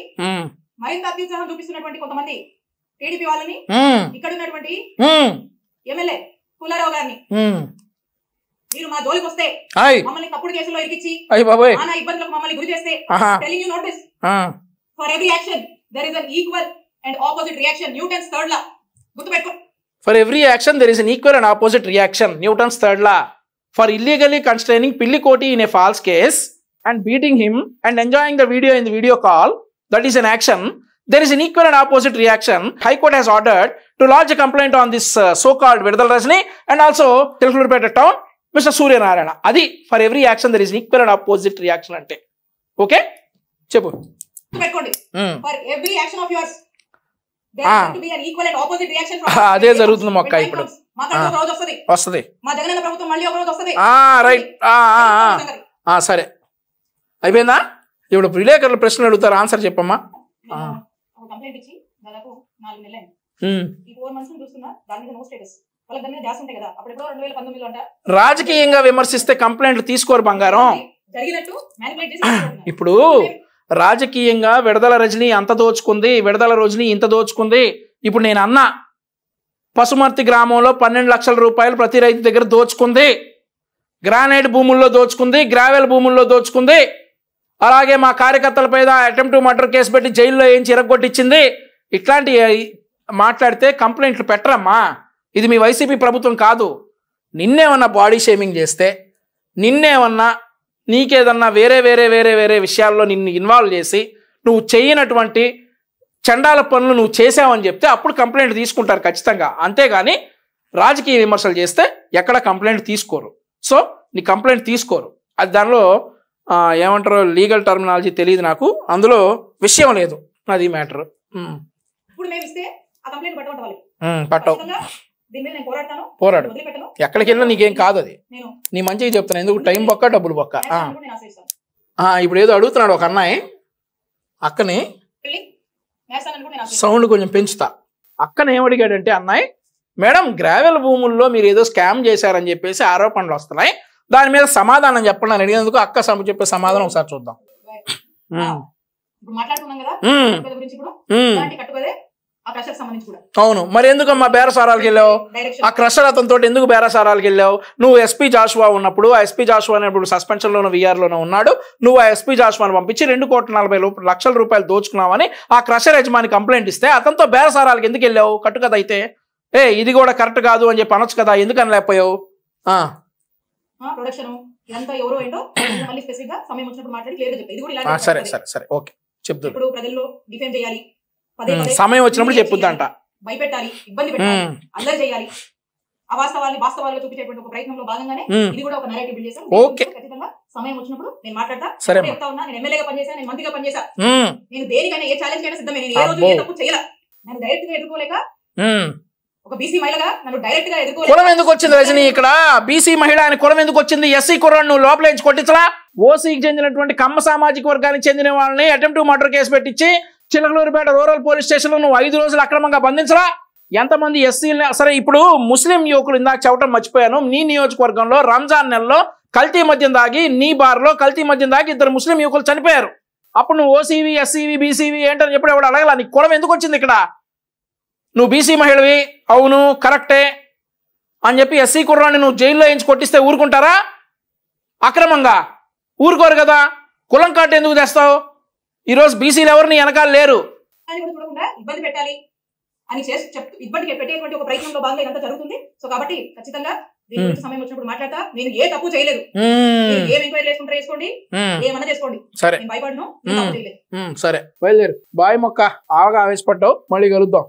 మరింత అత్యుత్సాహం చూపిస్తున్నటువంటి కొంతమంది టీడీపీ వాళ్ళని, ఇక్కడ ఉన్నటువంటి ఎమ్మెల్యే పుల్లారావు గారిని, మీరు మా జోలికి వస్తే మమ్మల్ని తప్పుడు కేసులో ఇరికిచ్చి నానా ఇబ్బందులకు మమ్మల్ని గురి చేస్తే, telling you notice, for every action there is an equal and opposite reaction. Newton's third law. గుర్తుపెట్టుకో. For every action there is an equal and opposite reaction. Newton's third law. For illegally constraining Pillikoti in a false case and beating him and enjoying the video in the video call, that is an action. There is an equal and opposite reaction. High Court has ordered to lodge a complaint on this so-called Vidal Rajni and also Tilkulurpeta town, Mr. Surya Narayana. Adi, for every action there is an equal and opposite reaction ante. Okay? Chepu. For every action of yours, అదే జరుగుతుంది మొక్క. ఇప్పుడు వస్తుంది. Right, సరే అయిపోయిందా? ఇప్పుడు విలేకరులు ప్రశ్నలు అడుగుతారు, ఆన్సర్ చెప్పమ్మా. రాజకీయంగా విమర్శిస్తే కంప్లైంట్లు తీసుకోరు బంగారం. ఇప్పుడు రాజకీయంగా విడదల రజనీ అంత దోచుకుంది, విడదల రోజుని ఇంత దోచుకుంది. ఇప్పుడు నేను అన్నా పసుమర్తి గ్రామంలో 12 లక్షల రూపాయలు ప్రతి రైతు దగ్గర దోచుకుంది, గ్రానైట్ భూముల్లో దోచుకుంది, గ్రావెల్ భూముల్లో దోచుకుంది. అలాగే మా కార్యకర్తలపై అటెంప్ట్ టు మర్డర్ కేసు పెట్టి జైల్లో ఏం చిరగొట్టించింది. ఇట్లాంటి మాట్లాడితే కంప్లైంట్లు పెట్టరమ్మా. ఇది మీ వైసీపీ ప్రభుత్వం కాదు. నిన్నేమన్నా బాడీ షేమింగ్ చేస్తే, నిన్నేమన్నా నీకేదన్నా వేరే వేరే వేరే వేరే విషయాల్లో నిన్ను ఇన్వాల్వ్ చేసి నువ్వు చేయనటువంటి చండాల పనులు నువ్వు చేసావని చెప్తే అప్పుడు కంప్లైంట్ తీసుకుంటారు ఖచ్చితంగా. అంతేగాని రాజకీయ విమర్శలు చేస్తే ఎక్కడ కంప్లైంట్ తీసుకోరు. సో నీ కంప్లైంట్ తీసుకోరు. అది దానిలో ఏమంటారో లీగల్ టర్మినాలజీ తెలియదు నాకు, అందులో విషయం లేదు. అది మ్యాటర్. పట్టవు, పోరాడు. ఎక్కడికి వెళ్ళినా నీకేం కాదు. అది నీ మంచిగా చెప్తాను. ఎందుకు టైం బొక్క డబ్బులు బొక్క. ఇప్పుడు ఏదో అడుగుతున్నాడు ఒక అన్నయ్య, అక్కని సౌండ్ కొంచెం పెంచుతా. అక్కన ఏమడిగాడంటే అన్నయ్య, మేడం గ్రావెల్ భూముల్లో మీరు ఏదో స్కామ్ చేశారని చెప్పేసి ఆరోపణలు వస్తున్నాయి, దాని మీద సమాధానం చెప్పండి అని అడిగినందుకు అక్క చెప్పే సమాధానం ఒకసారి చూద్దాం. ఆ క్రషర్ సంబంధించి కూడా. అవును, మరి ఎందుకమ్మా బేరసారాలకు వెళ్ళావు? ఆ క్రషర్ అతనితో ఎందుకు బేరసారాలకు వెళ్ళావు? నువ్వు ఎస్పీ జాషువా ఉన్నప్పుడు, ఆ ఎస్పీ జాషువా అనేప్పుడు సస్పెన్షన్లోనూ వీఆర్లోనూ ఉన్నాడు. నువ్వు ఆ ఎస్పీ జాషువాని పంపించి 2,40,00,000 రూపాయలు దోచుకున్నావని ఆ క్రషర్ యజమాని కంప్లైంట్ ఇస్తే అతనితో బేరసారాలకు ఎందుకు వెళ్ళావు? కట్టు కదా అయితే ఇది కూడా కరెక్ట్ కాదు అని చెప్పి అనొచ్చు కదా, ఎందుకు అనలేకపోయావు? ప్రొడక్షన్ ఇదంతా ఎవరో ఏంటో మళ్ళీ స్పెసిఫిక్ గా సమయం వచ్చినప్పుడు మాట్లాడి క్లియర్ గా చెప్తా. ఇది కూడా ఇలా సరే సరే సరే ఓకే చెప్తా. ఇప్పుడు ప్రజల్లో డిఫేమ్ చేయాలి, సమయం వచ్చినప్పుడు చెప్పుద్దంట, భయపెట్టాలి, ఇబ్బంది పెట్టాలి, అల్లరి చేయాలి, వాస్తవాలుగా చూపించేటువంటి ఒక ప్రయత్నంలో భాగంగానే ఇది కూడా ఒక నరేటివ్ బిల్డ్ చేశాను. ఖచ్చితంగా సమయం వచ్చినప్పుడు నేను మాట్లాడతా. చెప్తా ఉన్నా, నేను ఎమ్మెల్యేగా పనిచేశాను, నేను మంత్రిగా పనిచేశా, నేను దేనికైనా ఏ ఛాలెంజ్ అయినా సిద్ధమే. నేను ఏ రోజు ఏ తప్పు చేయాల, నన్ను డైరెక్ట్ గా ఎదుర్కోలేక ఒక బీసీ మహిళగా నన్ను డైరెక్ట్ గా ఎదుర్కోలేక. కులం ఎందుకు వచ్చింది రజని? ఇక్కడ బీసీ మహిళ అని కులం ఎందుకు వచ్చింది? ఎస్సీ కుర్రాడు నువ్వు లోపల ఎంచి కొట్టించలా? ఓసీకి చెందినటువంటి కమ్మ సామాజిక వర్గానికి చెందిన వాళ్ళని అటెంప్ట్ మర్డర్ కేసు పెట్టించి చిలకలూరుపేట రూరల్ పోలీస్ స్టేషన్ లో నువ్వు 5 రోజులు అక్రమంగా బంధించరా? ఎంతమంది ఎస్సీలు? సరే, ఇప్పుడు ముస్లిం యువకులు, ఇందాక చెప్పడం మర్చిపోయాను, నీ నియోజకవర్గంలో రంజాన్ నెలలో కల్తీ మద్యం దాగి, నీ బార్లో కల్తీ మద్యం దాగి 2 ముస్లిం యువకులు చనిపోయారు. అప్పుడు నువ్వు ఓసీవి, ఎస్సీవి, బీసీవి ఏంటని చెప్పి ఎవడు అడగల? నీ కులం ఎందుకు వచ్చింది ఇక్కడ? నువ్వు బీసీ మహిళవి, అవును కరెక్టే అని చెప్పి ఎస్సీ కుర్రాన్ని నువ్వు జైల్లో వేయించి కొట్టిస్తే ఊరుకుంటారా? అక్రమంగా ఊరుకోరు కదా. కులం కార్డు ఎందుకు తెస్తావు? ఈరోజు బీసీలు ఎవరు నీ వెనకాల లేరు. ఇబ్బంది పెట్టాలి అని ఇబ్బంది పెట్టేటువంటి ఒక ప్రయత్నంలో భాగంగా ఇదంతా జరుగుతుంది. సో కాబట్టి ఖచ్చితంగా దీని గురించి సమయం వచ్చినప్పుడు మాట్లాడతా. నేను ఏ తప్పు చేయలేదు, ఏం ఎంక్వైరీ చేసుకుంటారో చేసుకోండి, ఏమన్నా చేసుకోండి, నేను భయపడను, చేయలేదు. సరే బయలుదేరు. బాయ్ మొక్క, ఆగా ఆవేశపడ్డావు, మళ్ళీ కలుద్దాం.